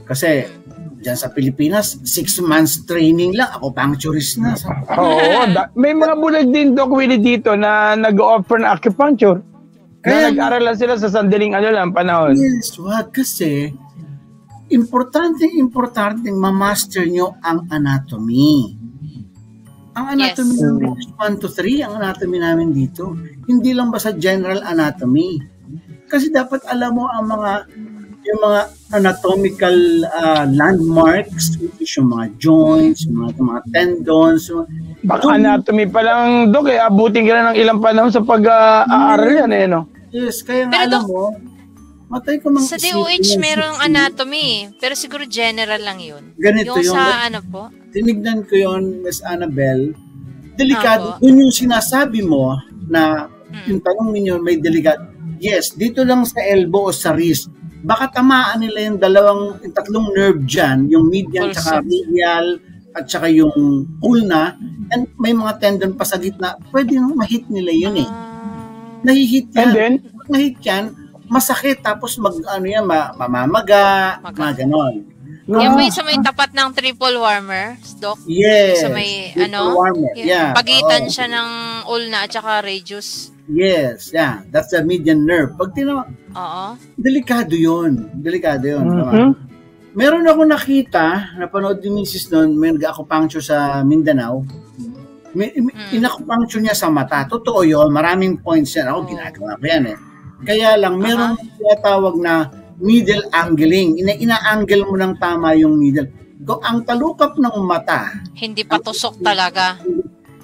Kasi dyan sa Pilipinas, 6 months training lang, acupuncturist na. Oo, may mga bulag din, Doc Willie, dito na nag-offer ng acupuncture. Kaya nag-aral lang sila sa sandaling panahon. Yes, kasi importanteng ma-master nyo ang anatomy. Ang anatomy namin is 1 to 3, ang anatomy namin dito. Hindi lang basta general anatomy. Kasi dapat alam mo ang yung mga anatomical landmarks, yung mga joints, yung mga tendons, Baka anatomy pa lang, Dok, abutin ka na ng ilang panahon sa pag-aaral yan, no? Yes, kaya nga alam mo, matay ko mga sa DOH merong anatomy, pero siguro general lang yun. Ganito yung sa ano po? Tinignan ko yun, Miss Annabelle, delikado. Yun yung sinasabi mo na yung tanong ninyo may delikado. Yes, dito lang sa elbow o sa wrist, baka tamaan nila yung tatlong nerve dyan, yung median tsaka radial at tsaka yung ulna, and may mga tendon pa sa gitna, pwede ma-hit nila yun eh. Nahihit yan. And then? Nahihit yan, masakit, tapos mamamaga, mga ganon. Yan ba yung sa may tapat ng triple warmer, Doc? Yes. Sa may, warmer. Yeah. Pagitan siya ng ulna at saka radius. Yes, yeah. That's the median nerve. Pag delikado yun. Delikado yun. Meron ako nakita, napanood yung misis noon, may nag-acupuncture sa Mindanao. Inacupuncture niya sa mata. Totoo yun, maraming points yan. Ako, ginagawa ko yan eh. Kaya lang, meron tinatawag na needle angling. Ina-angle mo ng tama yung needle. Ang talukap ng mata. Hindi patusok talaga.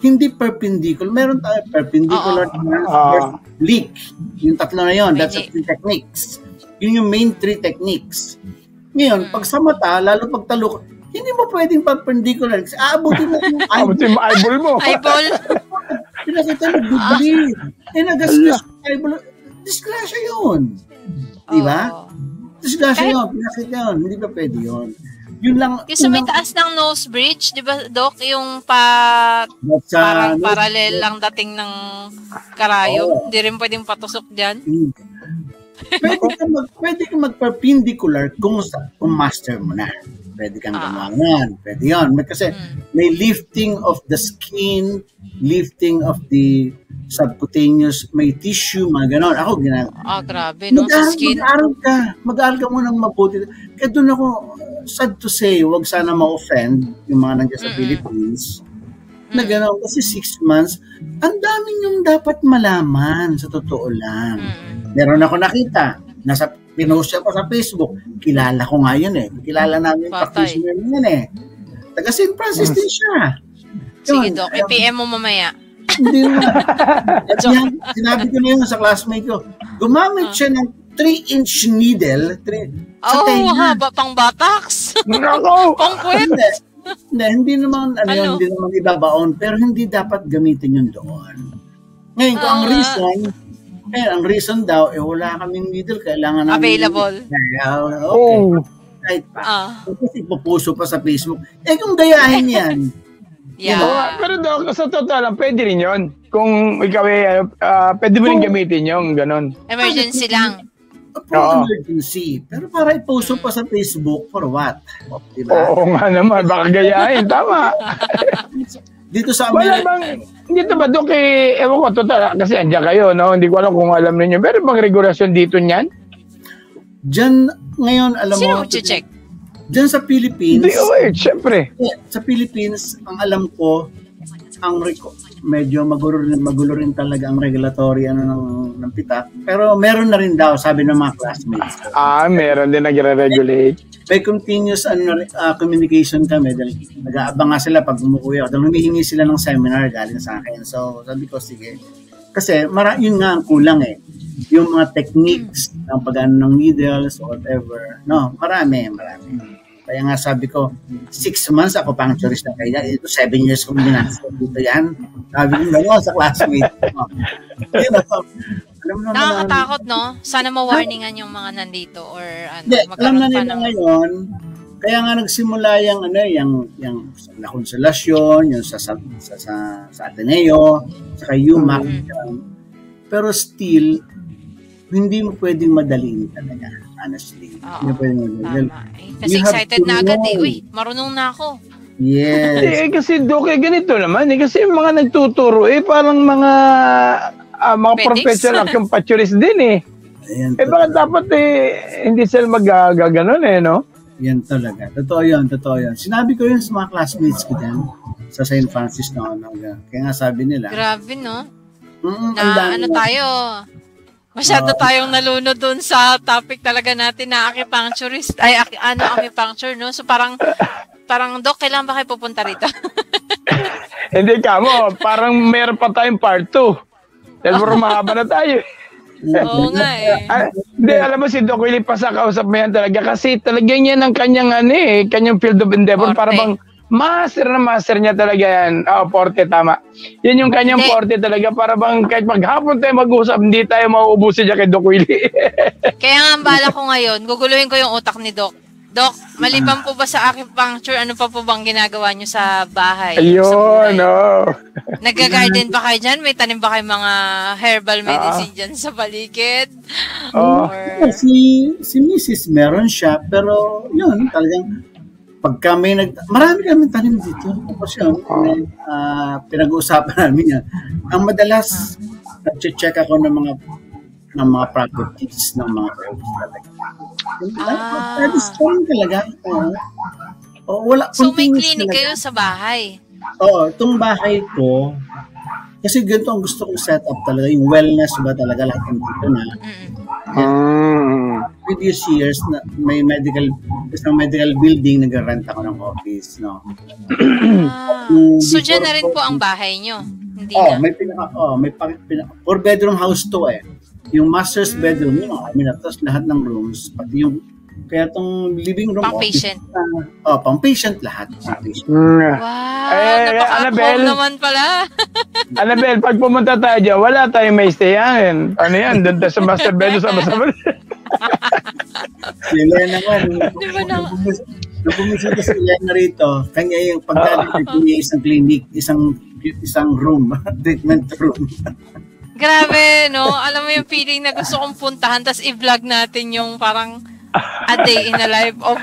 Hindi perpendicular. Meron tayo perpendicular, transverse, oblique. Yung tatlo na yun. That's the 3 techniques. Yun yung main 3 techniques. Ngayon, pag sa mata, lalo pag talukap, hindi mo pwedeng perpendicular. Aabutin mo yung eyeball mo. Eyeball. Pinakita mo, bibili. Nagasgas yung eyeball. Disgrasya yun. Diba? Disgrasya yun. Pinakita yun. Hindi ba pwede yun? Yun lang. Yung sa may taas ng nose bridge, di ba, Doc? Yung parang parallel lang dating ng karayom. Hindi rin pwedeng patusok dyan. Pwede ka mag-perpendicular kung master mo na. Pwede kang gumawa yan. Pwede yun. Kasi may lifting of the skin, lifting of the subcutaneous, may tissue, mga ganon. Ako ginagawa. Grabe, no? Sa skin. Mag-aaral ka muna ng mabuti. Kaya doon ako, sad to say, wag sana ma-offend yung mga nandiyan sa Philippines. Na gano'n, kasi 6 months, ang dami niyong dapat malaman, sa totoo lang. Meron ako nakita, pinost siya pa sa Facebook, kilala ko nga yun eh. Kilala namin yung practitioner yun eh. Taga St. Francis din siya. Sige, Doc, i-PM mo mamaya. Hindi naman. Sinabi ko na yun sa classmate ko, gumamit siya ng 3-inch needle. Haba pang bataks. Pang puwet. Hindi naman ibabaon, pero hindi dapat gamitin yun doon. Ngayon, kung ang reason daw, wala kaming needle, kailangan namin available. Okay. Kahit pa. Kasi ipupuso pa sa Facebook. Kung gayahin yan. Pero Doc, sa totoo lang, pwede rin yun. Kung ikaw pwede mo rin gamitin yung ganon. Emergency lang. For emergency. Pero para iposto pa sa Facebook, for what? Diba? Oo nga naman, baka gayahin. Tama. Dito sa Amerika. Dito ba, Doc, ewan ko, total, kasi andyan kayo, no? Hindi ko alam kung alam ninyo. Pero bang regulasyon dito niyan? Diyan, ngayon, alam mo. Sino mag-check? Diyan sa Philippines. Siyempre. Sa Philippines, ang alam ko, medyo magulo rin talaga ang regulatory ng pitak. Pero meron na rin daw, sabi ng mga classmates. Meron din nagre-regulate. May continuous communication kami. Nag-aabang nga sila pag umuwi ako. Humihingi sila ng seminar galing sa akin. So, sabi ko, sige. Kasi, yun nga ang kulang eh. Yung mga techniques ng pag-ano ng needles or whatever. No, marami. Kaya nga sabi ko, 6 months ako puncturist na kaya. Ito 7 years kong ginastos dito yan. Sabi ko gano'n sa classmate. Nakakatakot, no? Sana ma-warningan yung mga nandito or alam na nila ngayon. Kaya nga nagsimula yung na konsolasyon, yung sa Ateneo, sa UMAC. Pero still, hindi mo pwedeng madaliin talaga, honestly. Hindi pwedeng madaliin. Kasi excited na agad eh. Uy, marunong na ako. Yes. Kasi Doc, ganito naman eh. Kasi yung mga nagtuturo parang mga professional acupuncturist din eh. Ayan, bakit dapat hindi sila magaganon no? Yan talaga. Totoo yun. Sinabi ko yun sa mga classmates ko dyan sa St. Francis na kaya nga sabi nila. Grabe, no? Tayo? Masyado tayong nalunod dun sa topic talaga natin na acupuncturist. Acupuncture, no? So parang Doc, kailan ba kayo pupunta rito? Hindi ka mo, parang meron pa tayong part 2. Dahil puro mahaba na tayo. Oo nga eh. Hindi, alam mo si Doc Willie pa sa kausap mo yan talaga kasi talagang yan ang kanyang kanyang field of endeavor. Para bang master na master niya talaga yan. Forte, tama. Yan yung kanyang forte talaga. Para bang kahit maghapon tayo mag-usap, hindi tayo mauubusin niya kay Doc Willie. Kaya nga ang bala ko ngayon, guguluhin ko yung utak ni Doc. Doc, maliban po ba sa acupuncture, ano pa po bang ginagawa nyo sa bahay? Ayun, Nag-garden ba kayo dyan? May tanim ba kayo mga herbal medicine dyan sa paligid? Si Mrs. meron siya, pero yun, talagang pagka marami kami tanim dito. Tapos yun, pinag-uusapan namin yan. Ang madalas, nag-check ako ng mga properties ng mga herbs talaga. Talaga. Wala, so may clinic kayo sa bahay? Oo, itong bahay ko, kasi ganito ang gusto kong set up talaga, yung wellness ba talaga lahat ng dito na. Previous years, na may isang medical building, nag-rent ako ng office, no? So dyan na rin po ang bahay nyo? Hindi na? May 4-bedroom house to eh. Yung master's bedroom, tapos lahat ng rooms, pati yung, kaya itong living room. Pang-patient? Pang-patient lahat. Wow, napaka-home naman pala. Annabelle, pag pumunta tayo dyan, wala tayong may stayan. Ano yan? Doon tayo sa master bedroom sama-sama. Si Elena naman. Nung bumisita si Elena rito, kanya yung pagdating niya isang clinic, isang room, treatment room. Grabe, no? Alam mo yung feeling na gusto kong puntahan, tapos i-vlog natin yung parang a day in the life of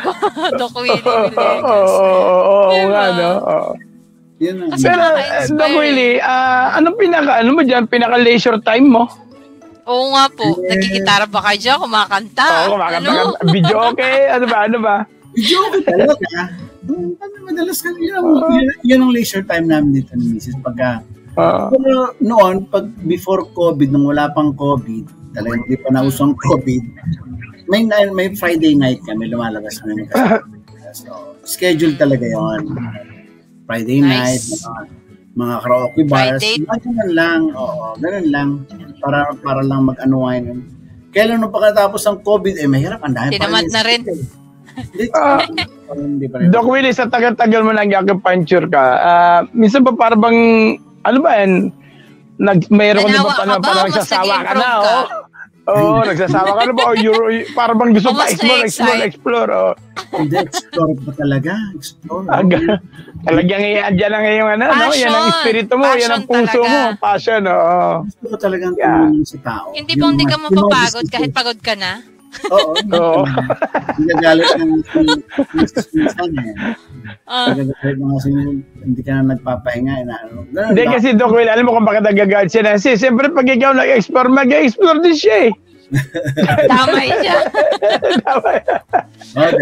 Doc Willie Villegas. Oo nga, no? Pero, Doc Willie, anong pinaka-leisure time mo? Oo nga po. Nagkikitara ba kayo dyan? Kumakanta? Oo, kumakanta. Video okay? Ano ba? Video okay talaga. Madalas ka, yun ang leisure time namin dito ni Mrs. Pagka pero noon, before COVID, nung wala pang COVID, talagang hindi pa nausong COVID, may Friday night kami, lumalabas kami. So, schedule talaga yon. Friday night, mga karaoke bars, ganun lang, para lang mag-unwind. Kaya nung pagkatapos ng COVID, mahirap, ang dami pa rin. Tinamad na rin. Doc Willie, sa tagal-tagal mo nag-acupuncture ka, minsan pa parang bang ano ba yan? Mayroon ka na ba nagsasawa ka na, nagsasawa ka na ba? Para bang gusto pa explore. Hindi, explore pa talaga. Talagang yan lang yung no? Yan ang espiritu mo, yan ang puso mo. Passion, Gusto ko talagang tumulong sa tao. Hindi po hindi ka mapapagod kahit pagod ka na? Oo. Nagagalit ng minsan hindi ka na nagpapahinga. Hindi kasi Doc Will, alam mo kung bakit nagagalit siya. Siyempre pag ikaw mag-explore din siya eh. Damay siya. Ay,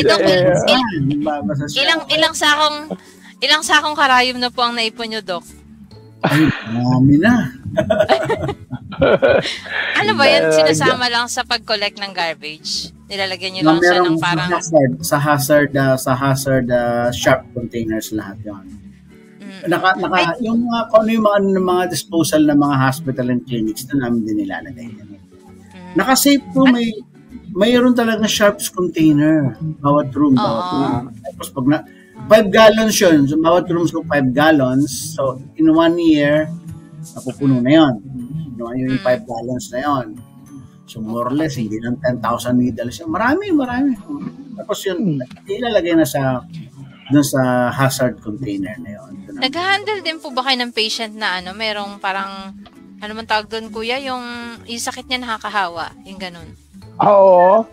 Doc Will, ilang sakong karayom na po ang naipon nyo, Doc? Ay, marami na. Ano ba yan? Sinasama lang sa pag-collect ng garbage? Nilalagyan nyo lang siya ng parang... Sa hazard sharp containers lahat yun. Yung mga disposal ng mga hospital and clinics na namin din nilalagay. Naka-safe po, mayroon talaga sharps container. Bawat room. Tapos pag 5 gallons yun. So, bawat rooms ko 5 gallons. So, in 1 year, napupuno na yun. Yung 5 gallons na yun. So, more or less, hindi lang 10,000 needles yun. Marami. Tapos yun, ilalagay na dun sa hazard container na yun. Nag-handle din po ba kayo ng patient na merong parang, ano man tawag doon, kuya, yung sakit niya nakakahawa, yung ganun? Oo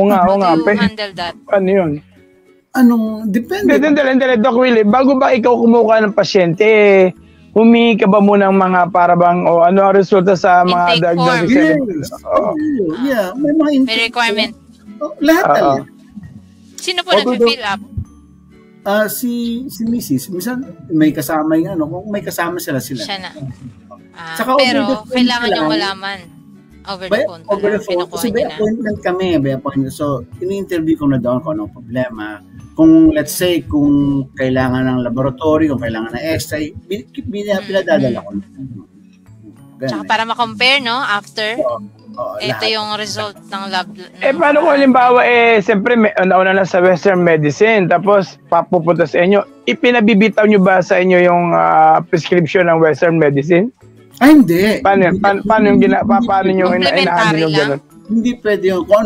nga. How do you handle that? Ano yun? Depende. Hindi, Doc Willie, bago ba ikaw kumuha ng pasyente, humingi ka ba muna ng mga parabang ano ang resulta sa mga diagnosis? Yeah, may mga may requirement. Lahat. Sino po nag-fill up? Si Mrs. Minsan may kasama yung kung may kasama sila. Siya na. Pero kailangan niyong malaman. Over the phone. Kasi by appointment kami. So, ini-interview ko na doon kung anong problema. Kung, let's say, kung kailangan ng laboratory, kung kailangan ng x-ray, pinadadala ko. Tsaka para ma-compare, no? After, ito yung result ng lab. Paano kung halimbawa, siyempre, nauna lang sa Western Medicine, tapos papupunta sa inyo, ipinabibitaw nyo ba sa inyo yung prescription ng Western Medicine? Ay, hindi. Paano yung paano nyo inahandle yung gano'n? Hindi pwede yun. Kung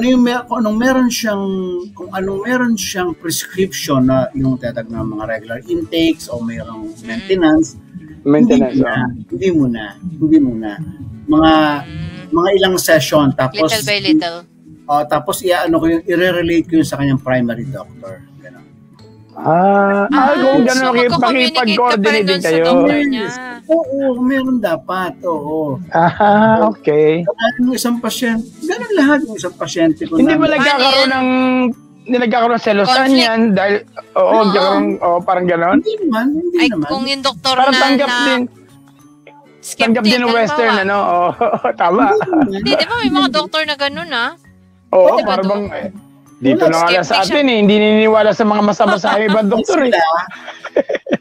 anong meron siyang prescription na yung tatag ng mga regular intakes o mayroong maintenance, hindi muna. Mga ilang session, tapos little by little. Tapos i-relate ko yun sa kanyang primary doctor. Kung gano'n, pakipag-coordinate din kayo. Oo, meron dapat. Oo. Okay. Yung isang pasyente, gano'n lahat yung isang pasyente ko. Hindi ba nagkakaroon ng selosan yan? Dahil, parang gano'n? Hindi naman. Kung yung doktor parang tanggap din ng Western, tama. Hindi, di ba may mga doktor na gano'n, Oo, parang bang... Dito na nga sa atin hindi niniwala sa mga masama sa ibang doktor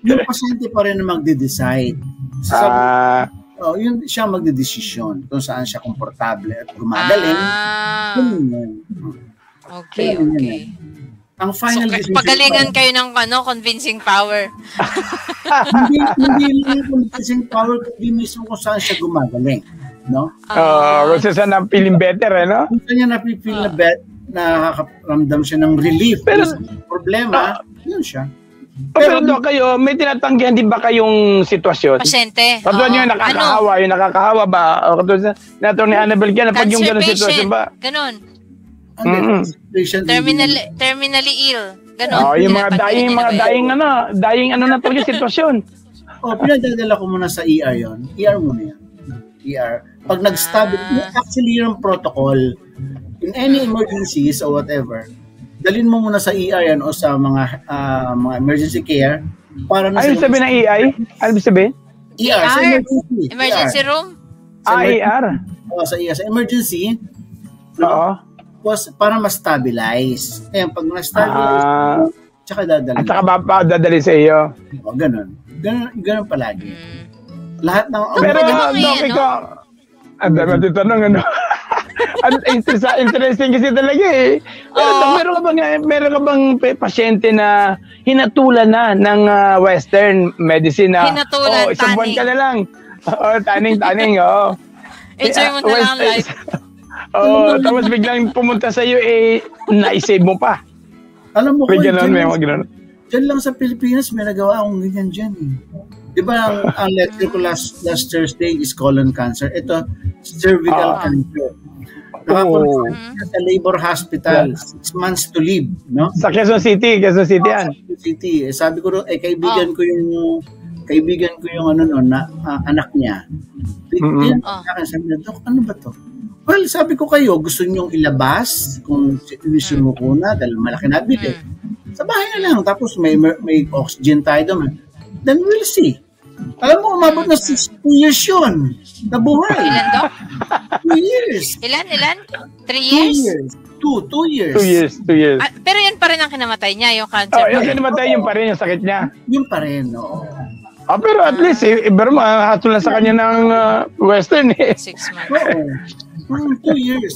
Yung pasyente pa rin na magde-decide. Yun siya magde-desisyon kung saan siya komportable at gumagaling. Okay. Ang final decision. Pagalingan kayo ng convincing power. hindi lang convincing power, kundi mismo kung saan siya gumagaling. No? Kung saan na-feeling better, no? Kung saan niya na-feel na nakakaramdam siya ng relief. Pero sa problema, yun siya. Pero kayo, may tinatanggihan din ba kayong sitwasyon? Pasyente. Katulad yung nakakahawa ba? O katulad na ito ni Annabelle Gian, pag yung gano'ng sitwasyon ba? Ganon. Terminally ill. Ganon. Yung mga dying na talaga sitwasyon. Pinadadala ko muna sa ER yun. ER muna yan. ER. Pag nag-stabilize, actually yung protocol, in any emergencies or whatever, dalhin mo muna sa ER yan o sa mga emergency care para na Ano sabihin ng EI? Ano sabihin? ER. Sa emergency room? ER. Sa ER. Sa emergency. Oo. Para ma-stabilize. Ayan, pag na-stabilize, tsaka dadalhin. At saka dadalhin sa iyo. Ganun. Ganun palagi. Lahat ng... Pero, Doc, ikaw... Ang dami titanong, interesting kasi talaga Pero meron ka bang pasyente na hinatulan na ng Western Medicine na isang buwan ka na lang. Taning. Enjoy mo na lang life. Tapos biglang pumunta sa iyo na-save mo pa. Alam mo ko, dyan lang sa Pilipinas may nagawa akong ganyan dyan Di ba ang lecture ko last Thursday is colon cancer? Ito, cervical cancer. Nakapunta sa Labor Hospital, 6 months to live, no? Sa Quezon City yan. Quezon City. Sabi ko, kaibigan ko yung anak niya. Sabi niya, Dok, ano ba to? Well, sabi ko kayo, gusto niyong ilabas kung sinusumo ko na dahil malaki na bili. Sa bahay na lang. Tapos may oxygen tayo doon. Then we'll see. Alam mo, umabot na 2 years yun. Nabuhay. Ilan, Dok? 2 years. Ilan? 3 years? 2 years. 2 years. Pero yun pa rin ang kinamatay niya, yung cancer. Yung kinamatay, yun pa rin yung sakit niya. Yun pa rin, oo. Pero at least, pero hatol na sa kanya ng Western 6 months. Oo. 2 years.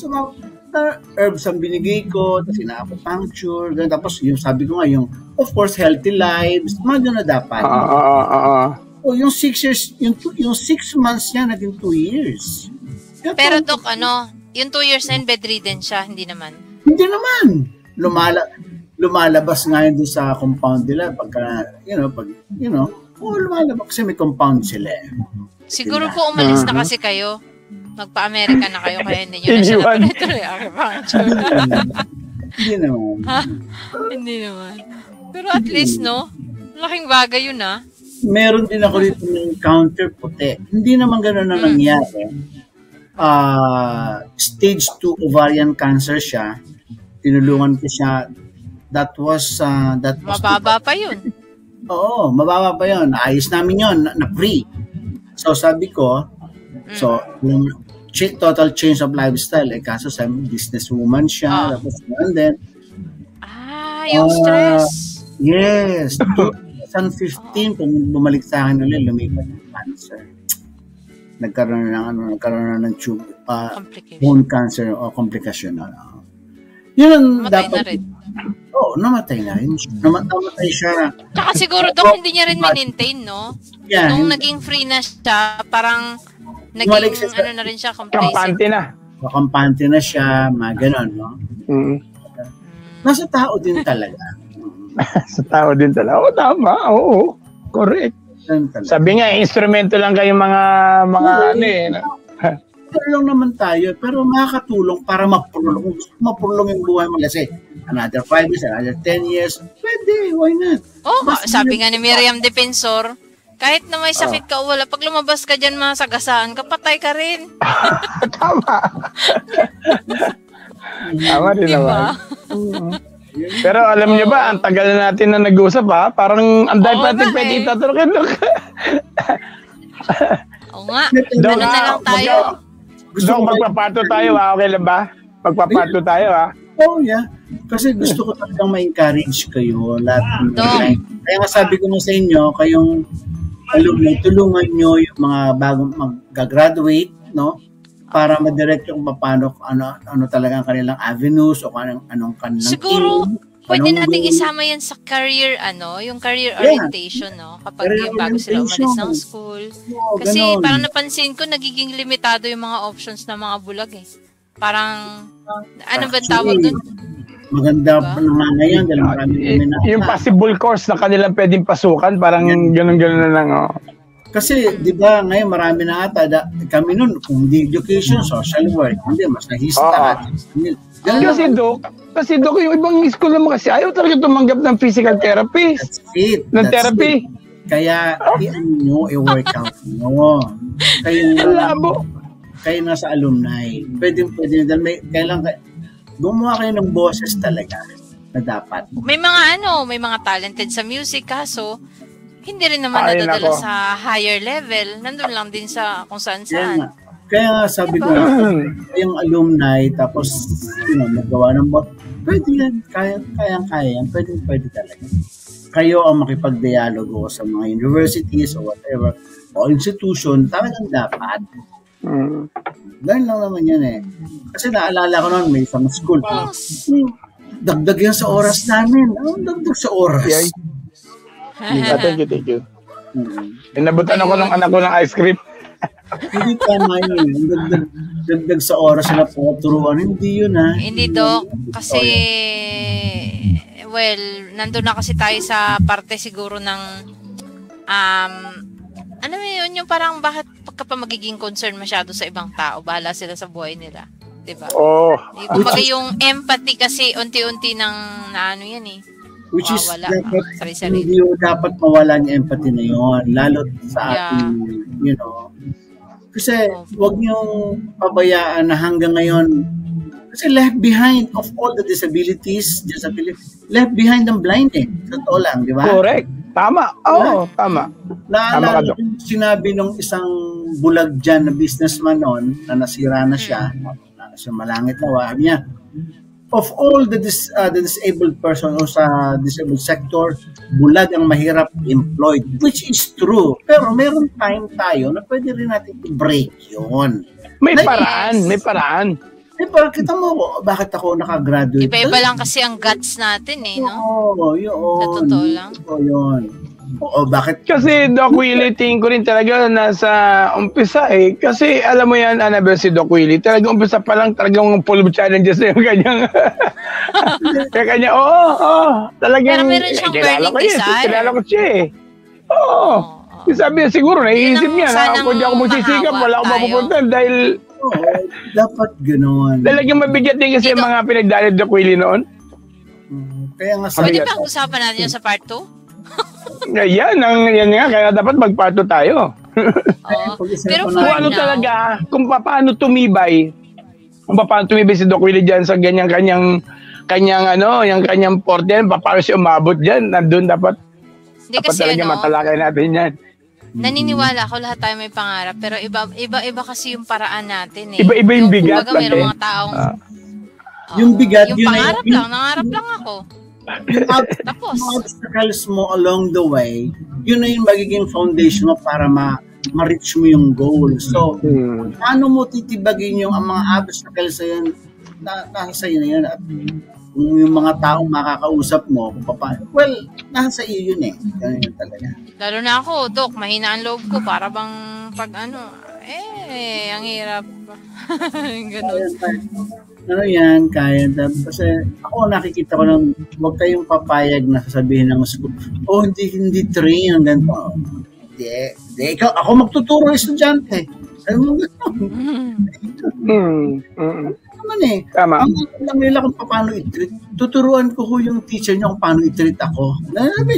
Herbs ang binigay ko, tapos ina-acupuncture, tapos yung sabi ko nga, of course, healthy lives, mga na dapat. Yung 6 years, yung 6 months niya, naging 2 years. Pero Dok, yung 2 years na bedridden siya, hindi naman? Hindi naman. Lumalabas nga yun sa compound nila, lumalabas kasi may compound sila. Siguro po umalis na kasi kayo. Magpa-America na kayo, kaya hindi nyo na siya natuloy acupuncture. Hindi naman. Pero at least, laking bagay yun, Meron din ako dito ng counter puti. Hindi naman gano'n na nangyari. Stage 2 ovarian cancer siya. Tinulungan ko siya. That was mababa pa yun. Oo, mababa pa yun. Naayos namin yun, na-free. So sabi ko, total change of lifestyle. Kaso sa businesswoman siya. Tapos and then, yung stress. Yes. 2015, kung bumalik sa akin ulit, lumipat ng cancer. Nagkaroon ng tube, bone cancer o komplikasyon. Yun ang namatay dapat. Na rin. Namatay na rin. Namatay siya. Tsaka siguro, Dok, hindi niya rin maintain, no? Yeah, nung naging free na siya, parang naging, na rin siya, complacent. Kampante na siya, mga ganon, no? Nasa tao din talaga. Sa tao din talaga. Tama. Oo. Correct. Sabi nga, instrumento lang kayo mga lang naman tayo, pero makakatulong para mapurlong yung buhay mo. Kasi, another 5 years, another 10 years, pwede, why not? Sabi nga ni Miriam Defensor, kahit na may sakit ka o wala, pag lumabas ka dyan masagasaan ka, patay ka rin. Tama. Tama rin naman. Pero alam niyo ba, ang tagal na natin na nag-usap parang ang dahil natin pwede itatanong. Oo nga, ano na lang tayo. Gusto ko magpapato tayo okay lang ba? Magpapato tayo yeah. Kasi gusto ko talagang ma-encourage kayo lahat ng online. Kaya nga sabi ko na sa inyo, kayong alumni, tulungan nyo yung mga bagong mag-graduate, no? Para madirect yung paano ano talaga ang kanilang avenues o anong kanilang siguro pwede nating isama yan sa career yung career orientation, no, kapag yung bago sila umalis ng school kasi parang napansin ko nagiging limitado yung mga options ng mga bulag parang ano ba tawag doon? Maganda pa naman ngayon dahil marami yung possible course na kanilang pwedeng pasukan parang ganun na lang Kasi, di ba, ngayon marami na ata, kami nun, kung di education, social work, hindi, mas nahista. Kasi, Dok, yung ibang school naman kasi ayaw talaga tumanggap ng physical therapy. That's it. Therapy. Kaya, i-work out nyo. Kayo nasa alumni. Pwede, kailan gumawa kayo ng boses talaga na dapat. May mga talented sa music, kaso, hindi rin naman nadadala sa higher level. Nandun lang din sa kung saan-saan. Kaya nga sabi ko, yung alumni, tapos magawa ng pwede yan. Kaya yan. Pwede talaga. Kayo ang makipag-dialogo sa mga universities or whatever, o institution, talagang dapat. Ganun lang naman yan Kasi naalala ko noon, may isang school. Dagdag yan sa oras namin. Dagdag sa oras? Thank you. Inabutan ako ng anak ko ng ice cream. Hindi tama yun. Dagdag sa oras na turuan. Hindi yun Hindi, Dok. Kasi, nandun na kasi tayo sa parte siguro ng ano yun, yung parang bakit pagka pa magiging concern masyado sa ibang tao, bahala sila sa buhay nila. Diba? Kumbaga yung empathy kasi unti-unti ng yan which is hindi dapat mawala yung empathy na yun, lalo sa ating, kasi wag niyong pabayaan na hanggang ngayon, kasi left behind of all the disabilities, left behind ang blind totoo lang, di ba? Correct. Tama. Tama. Naalala ko sinabi nung isang bulag dyan na businessman noon, na nasira na siya, sa malangit na niya, of all the disabled person o sa disabled sector, bulag ang mahirap employed, which is true. Pero meron time tayo na pwede rin natin i-break yun. May paraan. Pero kita mo, bakit ako nakagraduate? Iba-iba lang kasi ang guts natin no? Oo, yun. Sa totoo lang. Yun. Bakit? Kasi Doc Willie, tingin ko rin talaga nasa umpisa Kasi alam mo yan, Annabelle, si Doc Willie, talagang umpisa pa lang talagang full of challenges na yung kanyang kanya, talagang pero meron siyang burning desire. Kilala ko siya Sabi niya, siguro naiisip niya na kung di ako magsisikap, wala akong mapupunta dahil dapat ganoon. Talagang mabigat din kasi mga pinagdalid Doc Willie noon. Kaya nga pwede ba usapan natin yun sa part 2? Yan nga, kaya dapat mag-part 2 tayo. Pero kung paano tumibay si Doc Willie dyan sa ganyang kanyang yung kanyang porte, paano siya umabot dyan, nandun dapat talaga matalakay natin yan. naniniwala ako lahat tayo may pangarap, pero iba kasi yung paraan natin eh. Iba-iba yung bigat. Kumbaga, mayroong mga taong yung bigat, yung pangarap lang, nangarap lang ako. Tapos mga obstacles mo along the way, yun na yung magiging foundation mo para ma-reach mo yung goal. So, paano mo titibagin yung mga obstacles na yun, nasa sa'yo na yun, at yung mga taong makakausap mo, well, nasa iyo yun eh. Ganun yun talaga. Lalo na ako, Dok, mahina ang loob ko para bang pag ang hirap. Ganun. Ano yan, kaya. Kasi ako nakikita ko lang, huwag kayong papayag na sasabihin ng school, hindi train ang ganito. Hindi. Ako magtuturo ng estudyante. Alam mo naman eh. Tama. Ang alam nila kung paano i-treat. Tuturuan ko yung teacher niya kung paano i-treat ako. Tama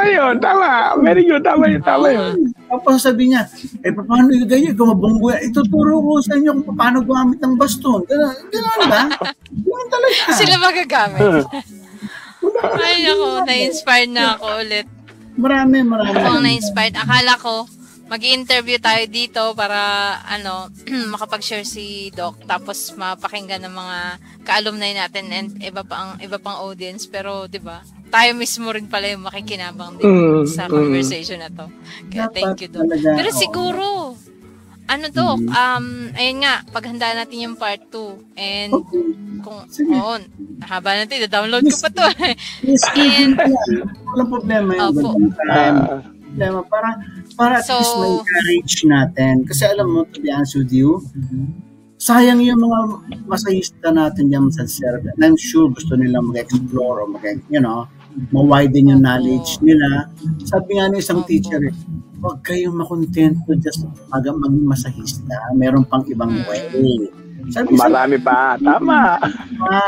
yun. Tama. Very good. Tama yun. Tapos sabi niya, paano yung ganyan? Kung mabunggo yan, ituturo ko sa inyo kung paano gumamit ng baston. Ganun ba? Ganun talaga. Sila magagamit. Ay, ako, na-inspired na ako ulit. Marami. Ako na-inspired. Akala ko, mag-i-interview tayo dito para makapag-share si Doc tapos mapakinggan ng mga ka-alumni natin and iba pang audience, pero 'di ba? Tayo mismo rin pala yung makikinabang din sa conversation na to. Kaya thank you, Doc. Pero siguro Doc, ayun nga, paghanda natin yung part 2 and kung haba natin, download ko pa to. And walang problema yun. Problema para at least ma-encourage natin. Kasi alam mo, to be honest with you, sayang yung mga masahista natin dyan sa server. I'm sure gusto nilang mag-explore o ma-widen yung knowledge nila. Sabi nga ng isang teacher, huwag kayong makontento just maging masahista. Meron pang ibang way. Marami pa. Tama.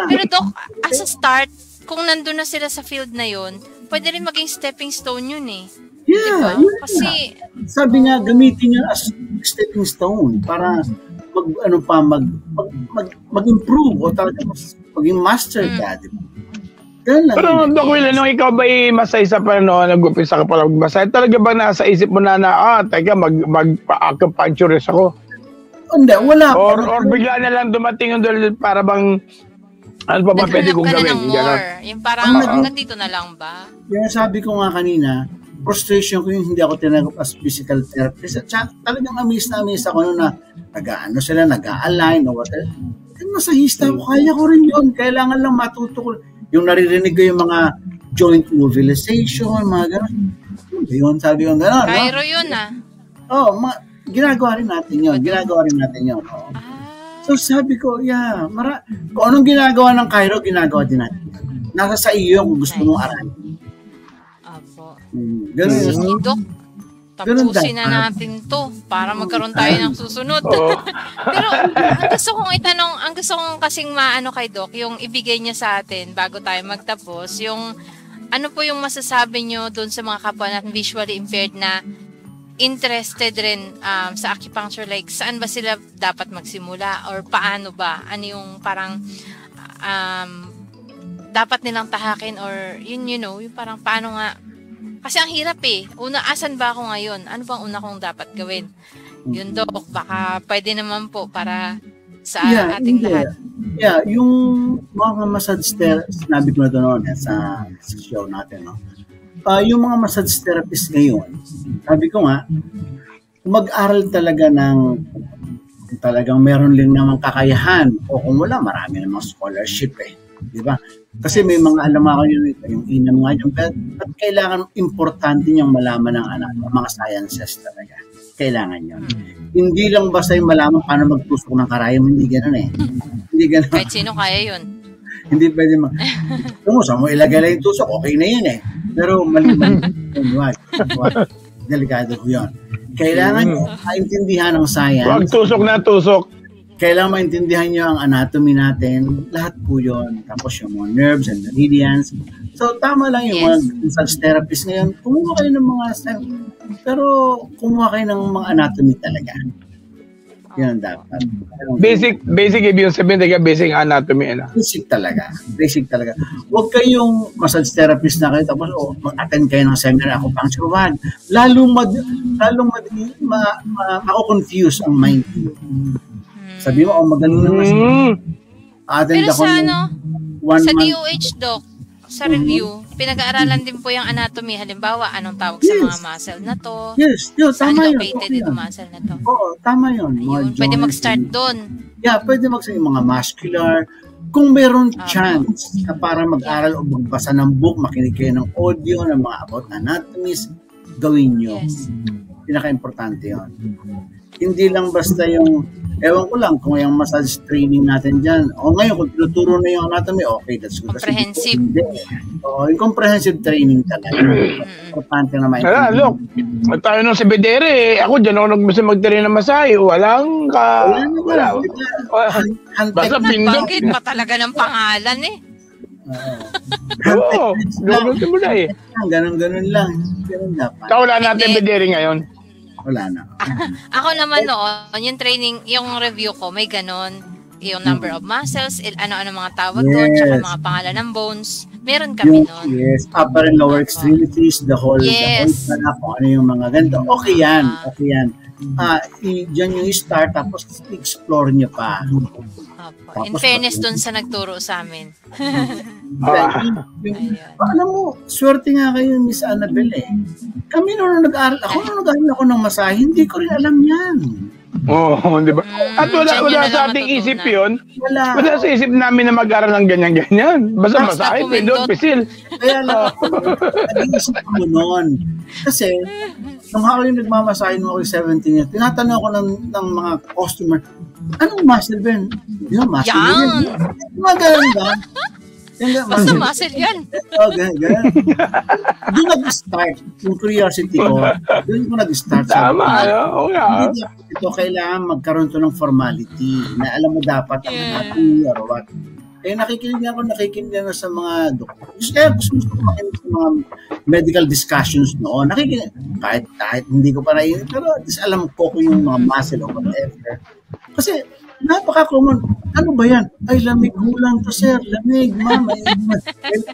Pero Doc, as a start, kung nandun na sila sa field na yun, pwede rin maging stepping stone yun eh. Yeah, diba? Kasi sabi nga gamitin niya as stepping stone para mag-improve o talaga maging master ka, di ba? Pero Doc Will, nung ikaw ba masaysa pa nag-upisa ka pa lang magbasa, talaga ba nasa isip mo na teka, mag-acupuncturist ako? Hindi, wala. Or bigla na lang dumating yung para bang ano pa ba pwede kong gawin? Yung parang hanggang dito na lang ba? Yung sabi ko nga kanina, frustration ko yung hindi ako tinanggap as physical therapist. At talagang amaze ako na sila, nag-a-align o whatever. Masahista ko, kaya ko rin yun. Kailangan lang matuto ko. Yung naririnig ko yung mga joint mobilization, mga gano'n. Yun, sabi ko gano'n. Cairo yun ginagawa rin natin yun. Oh. So sabi ko, kung anong ginagawa ng Cairo, ginagawa din natin. Nasa sa iyo kung gusto mong aralin. Ganun. Doc, tapusin na natin to para magkaroon tayo ng susunod. Pero ang gusto kong kasing maano kay Doc, yung ibigay niya sa atin bago tayo magtapos, yung ano po yung masasabi nyo doon sa mga kapwa natin visually impaired na interested rin sa acupuncture, like saan ba sila dapat magsimula or paano ba? Ano yung parang dapat nilang tahakin or yung parang paano nga. Kasi ang hirap eh. Asan ba ako ngayon? Ano bang una kong dapat gawin? Yun, Doc, baka pwede naman po para sa ating lahat. Yeah, yung mga massage therapist, sinabi ko na doon sa show natin, no? Yung mga massage therapist ngayon, sabi ko nga, mag-aral talaga ng talagang meron lang namang kakayahan o kung wala, marami namang scholarship eh. Di ba? Kasi may mga alam ako yung inam nga yung at kailangan importante niyang malaman ng mga sciences talaga. Kailangan yun. Hindi lang basta yung malaman paano magtusok ng karayom, hindi gano'n eh. Hindi gano'n. Kahit sino kaya yun. Hindi pwede saan mo ilagay lang yung tusok, okay na yun eh. Pero mali-mali. Delikado ko yun. Kailangan nyo maintindihan ng science. Huwag tusok na tusok. Kailangan maintindihan nyo ang anatomy natin. Lahat po yun. Tapos yung mga nerves and meridians. So, tama lang yung mga massage therapist ngayon. Kumuha kayo ng mga pero kumuha kayo ng mga anatomy talaga. Yan dapat. Basic ibig sabihin talaga basic anatomy. Basic talaga. Huwag kayong massage therapist na kayo tapos mag-attend kayo ng seminar ako pang suruhan. Lalong ma-confuse ang mind. Sabi mo, magaling naman. Pero sa DOH, Doc, sa review, pinag-aaralan din po yung anatomy. Halimbawa, anong tawag sa mga muscle na to? Yes, tama yun. Located yung muscle na to? Oo, tama yun. Pwede mag-start doon. Yeah, pwede mag-start yung mga muscular. Kung meron chance na para mag-aral o magbasa ng book, makinig kayo ng audio, ng mga about anatomies, gawin nyo. Yes. Pinaka-importante yun. Hindi lang basta yung, ewan ko lang, kung yung massage training natin dyan, ngayon, kung tinuturo na yung anatomy, okay, that's good. Comprehensive. Yung comprehensive training talaga. Importante na maintindihan. Look, tayo nung si Bedere, ako dyan ako nag-gusto mag-train ng masahe, wala. Basta pindot. Bakit pa talaga ng pangalan Oo, gano'n mo na Ganon lang. Ganon dapat. Wala natin Bedere ngayon. Wala na. Ako naman noon, yung training, yung review ko, may ganon. Yung number of muscles, ano-ano mga tawag doon, tsaka mga pangalan ng bones. Meron kami noon. Yes, upper and lower extremities, the whole kung ano yung mga ganito. Okay yan. Diyan yung start, tapos explore nyo pa. In fairness doon sa nagturo sa amin. Alam mo, swerte nga kayo, Miss Annabelle Kami nung nag-aaral ako ng masahe, hindi ko rin alam yan. Di ba? At wala sa ating isip yun. Wala sa isip namin na mag-aaral ng ganyan-ganyan. Basta masahe, pindot, pisil. Kaya lang, nag-iisip ko noon. Kasi, nung ako yung nagmamasahe nung ako 17 years, tinatanong ako ng mga customer, anong muscle ba yun? Yung muscle yan. Magalang ba? Basta muscle yan. Ganyan. Doon nag-start yung curiosity ko. Doon ko nag-start. Tama, ito kailangan magkaroon to ng formality na alam mo dapat ang happy or what. Nakikinig ako sa mga doktor. Gusto ko makinig sa mga medical discussions noon. Nakikinig, kahit hindi ko pa nainig, pero alam ko kung yung mga muscle o whatever. Kasi, napaka-common. Ano ba yan? Ay, lamig ho lang to, sir. Lamig, ma'am.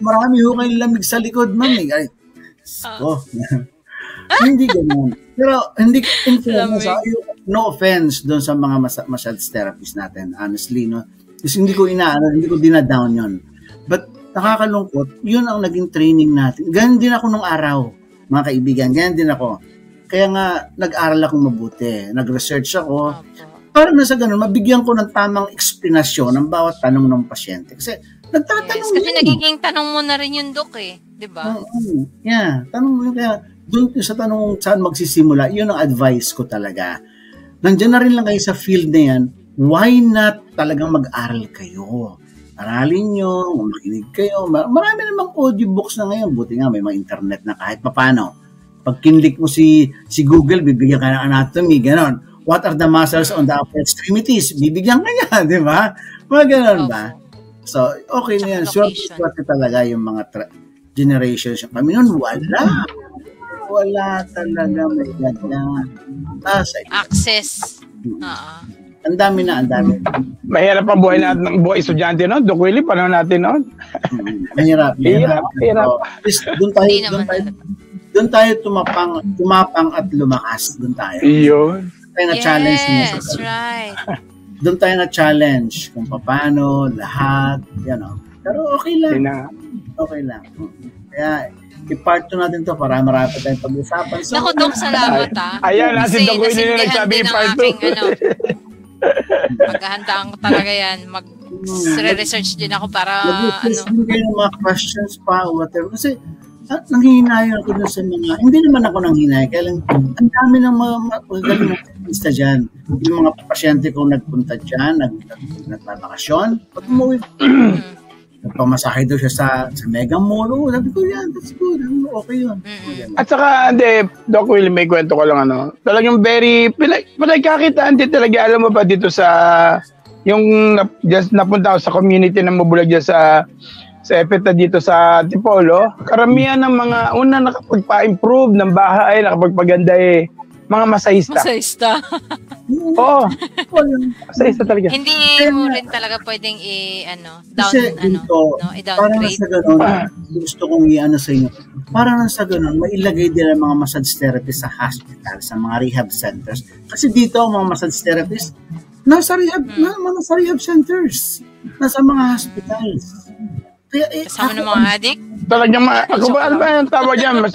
Marami ho kayong lamig sa likod, ma'am. Hindi ganun. Pero, hindi no offense doon sa mga massage therapist natin, honestly, no? Kasi hindi ko dinadown yun. But, nakakalungkot, yun ang naging training natin. Ganyan din ako nung araw, mga kaibigan. Ganyan din ako. Kaya nga, nag-aral akong mabuti. Nag-research ako. Para na sa ganun, mabigyan ko ng tamang eksplanasyon ng bawat tanong ng pasyente. Kasi nagtatanong kasi nagiging tanong mo na rin yung doc di ba? Tanong mo yun. Kaya doon sa tanong saan magsisimula, yun ang advice ko talaga. Nandiyan na rin lang kayo sa field na yan, why not talagang mag-aral kayo? Aralin nyo, makinig kayo. Marami namang audiobooks na ngayon. Buti nga may mga internet na kahit papano. Pag kinlik mo si Google, bibigyan ka ng anatomy, gano'n. What are the muscles on the upper extremities? Bibigyan ka niya, di ba? Mga gano'n ba? So, okay na yan. Swerte talaga yung mga generations. Kami nun, wala talaga may ganyan. Access. Ang dami. Mahirap ang buhay estudyante noon. Doc Willie, panahon natin noon. Mahirap. Doon tayo tumapang at lumakas. Doon tayo. Iyon. Na-challenge. Yes, right. Doon tayo na-challenge kung paano, lahat, Pero okay lang. Okay lang. Kaya, i-part 2 natin to para marami tayong pag-usapan. So, naku, Dok, salamat Ayan, si Doc Willie na nagsabi i-part 2. Paghahandaan ko talaga yan. Mag-research din ako para mag-research din kayo ng mga questions pa o whatever. Kasi, nanghihinayan ako dun sa mga, hindi naman ako nanghihinayan, kaya lang, ang dami ng mga magaling na artista dyan. Yung mga pasyente kong nagpunta dyan, nagbabakasyon, pag umuwi, nagpamasahe daw siya sa Mega Mall, sabi ko yan, that's good, okay yun. At saka, Doc Willie, may kwento ko lang, talagang very, pinagkakitaan din talaga, alam mo ba dito sa, yung just napunta ako sa community ng Mabulag dyan sa EPTA dito sa Tipolo, karamihan ng mga nakapagpa-improve ng bahay, nakapagpaganda Mga masahista. Masahista. Oo. Masahista talaga. Hindi mo rin talaga pwedeng i-downgrade. Parang sa ganun, gusto kong i-ano sa inyo. Parang sa ganun, mailagay din ang mga massage therapist sa hospital, sa mga rehab centers. Kasi dito, ang mga massage therapist, nasa rehab centers. Nasa mga hospitals. Kaya, kasama ng mga addict? Talagang, ako ba, ano ba yung tawag yan? Mas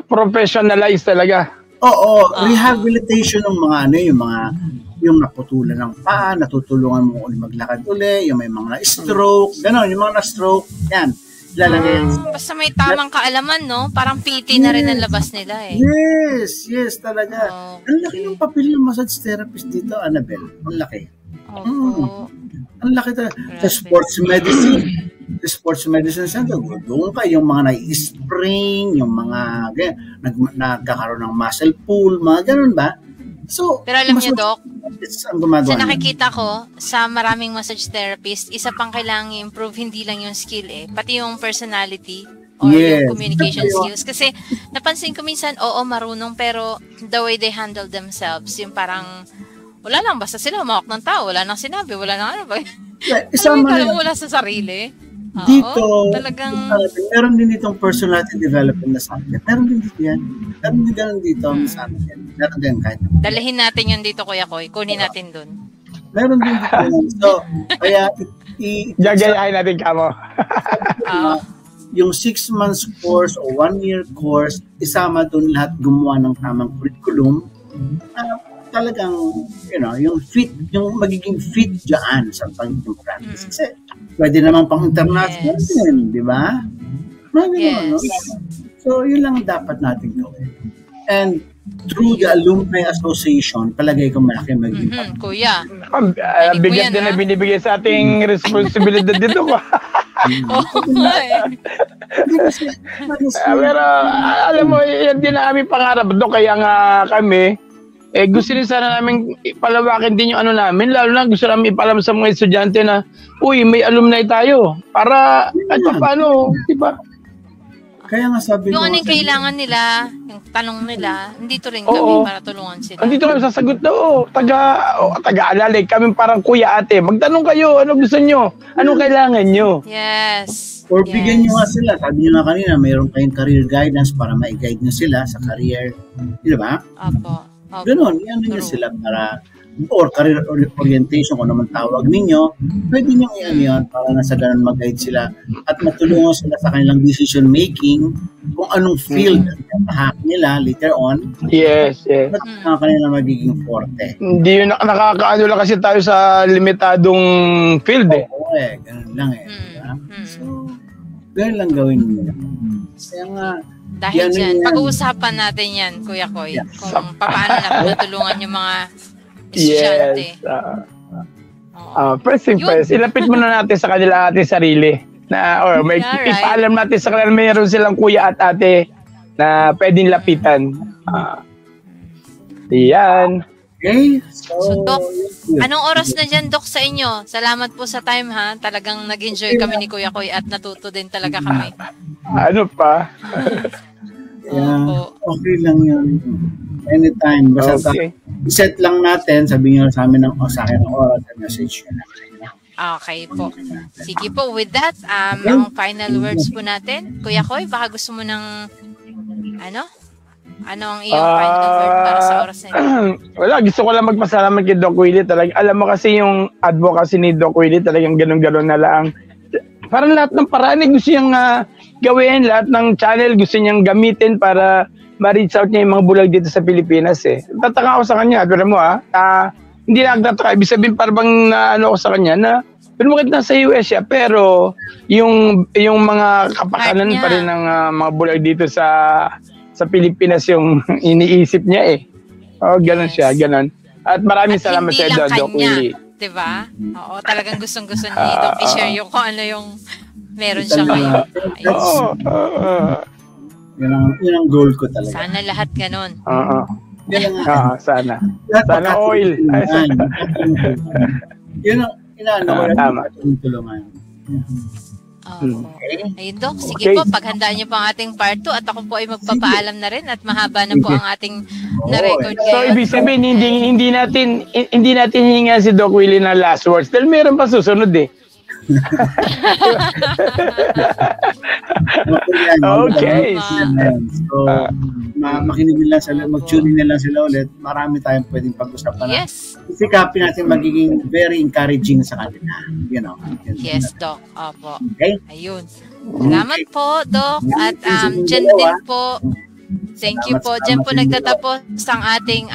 professionalized talaga. Oo, rehabilitation ng mga yung naputulan ng paa, natutulungan mo ulit maglakad ulit, yung may mga na-stroke, gano'n, yung mga na-stroke, yan. Basta may tamang kaalaman, no? Parang PT na rin ang labas nila, eh. Yes, talaga. Ang laki ng papel ng massage therapist dito, Annabelle. Ang laki. Ang laki talaga. Sa sports medicine center, doon ka, yung mga nai-spring, yung mga nagkakaroon ng muscle pull, mga ganun ba? So, pero alam niyo, Doc, sa nakikita ko, sa maraming massage therapist, isa pang kailangang i-improve, hindi lang yung skill pati yung personality or yung communication skills. Kasi napansin ko minsan, marunong, pero the way they handle themselves, yung parang, wala lang, basta sila humawak ng tao, wala nang sinabi, wala nang ano ba? Wala sa sarili. Dito, talagang meron din ditong personality development na subject. Meron din dito yan. Meron din ganun dito sa amin. Meron din kahit. Dalahin natin yun dito, Kuya Koy. Kunin natin dun. Meron din dito yan. So, kaya gagayahin natin kamo. Yung 6 months course o 1 year course, isama dun lahat gumawa ng tamang curriculum. Talagang, yung magiging fit dyan sa pagiging practice. Kasi, pwede naman pang international din, di ba? So, yun lang dapat natin gawin. And, through the Alumni Association, palagay ko malaki maging Kuya. Bigat din na binibigay sa ating responsibilidad dito ko. Pero, alam mo, yan din na aming pangarap. Doon kaya nga kami, gusto rin sana namin palawakin din yung ano namin, lalo na gusto namin ipalam sa mga estudyante na, uy, may alumni tayo. Para, at paano, di ba? Kaya nga sabi yung anong kailangan nila, yung tanong nila, nandito rin kami para tulungan sila. Nandito kami sasagot na, taga-alalay kami parang kuya ate. Magtanong kayo, ano gusto nyo? Anong kailangan nyo? Yes. Or bigyan nyo nga sila. Sabi nyo nga kanina, mayroon kayong career guidance para ma-guide nyo sila sa career. Di ba? Opo. Ganon, yan nyo sila para, or career orientation, kung naman tawag ninyo, pwede nyo yan para nasa ganon mag-guide sila at matulungan sila sa kanilang decision making kung anong field ang tahak nila later on. Yes. At ang kanila magiging forte. Hindi yun, nakakaano lang kasi tayo sa limitadong field Oo, ganon lang So, ganon lang gawin nyo. Kaya nga, dahil dyan, pag-uusapan natin yan, Kuya Koy, kung paano na tutulungan yung mga estudyante. First thing first, ilapit muna natin sa kanila ating sarili. Ipaalam natin sa kanila mayroon silang kuya at ate na pwedeng lapitan. Yan. Okay. So, Doc, anong oras na dyan, Doc, sa inyo? Salamat po sa time, ha? Talagang nag-enjoy kami ni Kuya Koy at natuto din talaga kami. Ano pa? Okay lang yun. Anytime. Basta set lang natin, sabi nyo sa amin sa akin ng oras at message nyo. Okay po. Sige po, with that, ang final words po natin. Kuya Koy, baka gusto mo ng ano ang iyong final word para sa oras na ito? Wala, gusto ko lang magpasalamat kay Doc Willie. Alam mo kasi yung advocacy ni Doc Willie, talagang ganun-ganun na lang. Parang lahat ng paraan gusto niyang gawin, lahat ng channel gusto niyang gamitin para ma-reach out niya yung mga bulag dito sa Pilipinas Tataka ako sa kanya, pero mo hindi na nagtataka. Ibig sabihin parang ako sa kanya na pero bakit nasa US siya, pero yung mga kapakanan pa rin ng mga bulag dito sa Pilipinas yung iniisip niya ganun siya, ganun. At maraming salamat sa Doc Willie. Diba? Oo, talagang gustong-gusto ni Doc i-share yung kung ano yung meron siya ngayon. Yun ang goal ko talaga. Sana lahat ganun. Sana. Sana oil. Yun ang inaano ko lang. Tulungan. Okay. Ayun, Doc. Sige po, paghandaan niyo po ang ating part 2 at ako po ay magpapaalam na rin at mahaba na po ang ating na-record ngayon. So, ibig sabihin, hindi natin hihinga si Doc Willie ng last words dahil meron pa susunod eh. Okay. So, makinig nila sila, mag-tune in nila sila ulit. Marami tayong pwedeng pag-usapan. Yes. Isikapin natin magiging very encouraging sa kanila. You know. Yes, Doc. Opo. Okay. Ayun. Salamat po, Doc. At dyan din po. Thank you po. Dyan po nagtatapos ang ating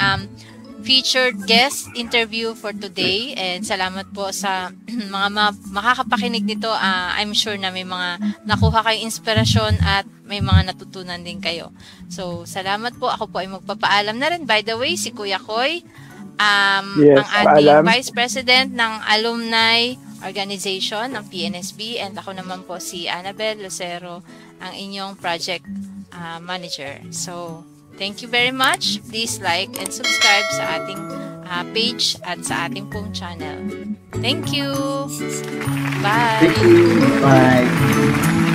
featured guest interview for today, and salamat po sa mga makakapakinig nito. I'm sure na may mga nakuha kayong inspirasyon at may mga natutunan din kayo. So, salamat po. Ako po ay magpapaalam na rin. By the way, si Kuya Koy, ang ating Vice President ng Alumni Organization ng PNSB, and ako naman po si Annabel Lucero, ang inyong Project Manager. So, thank you very much. Please like and subscribe sa ating page at sa ating pong channel. Thank you. Bye. Thank you. Bye.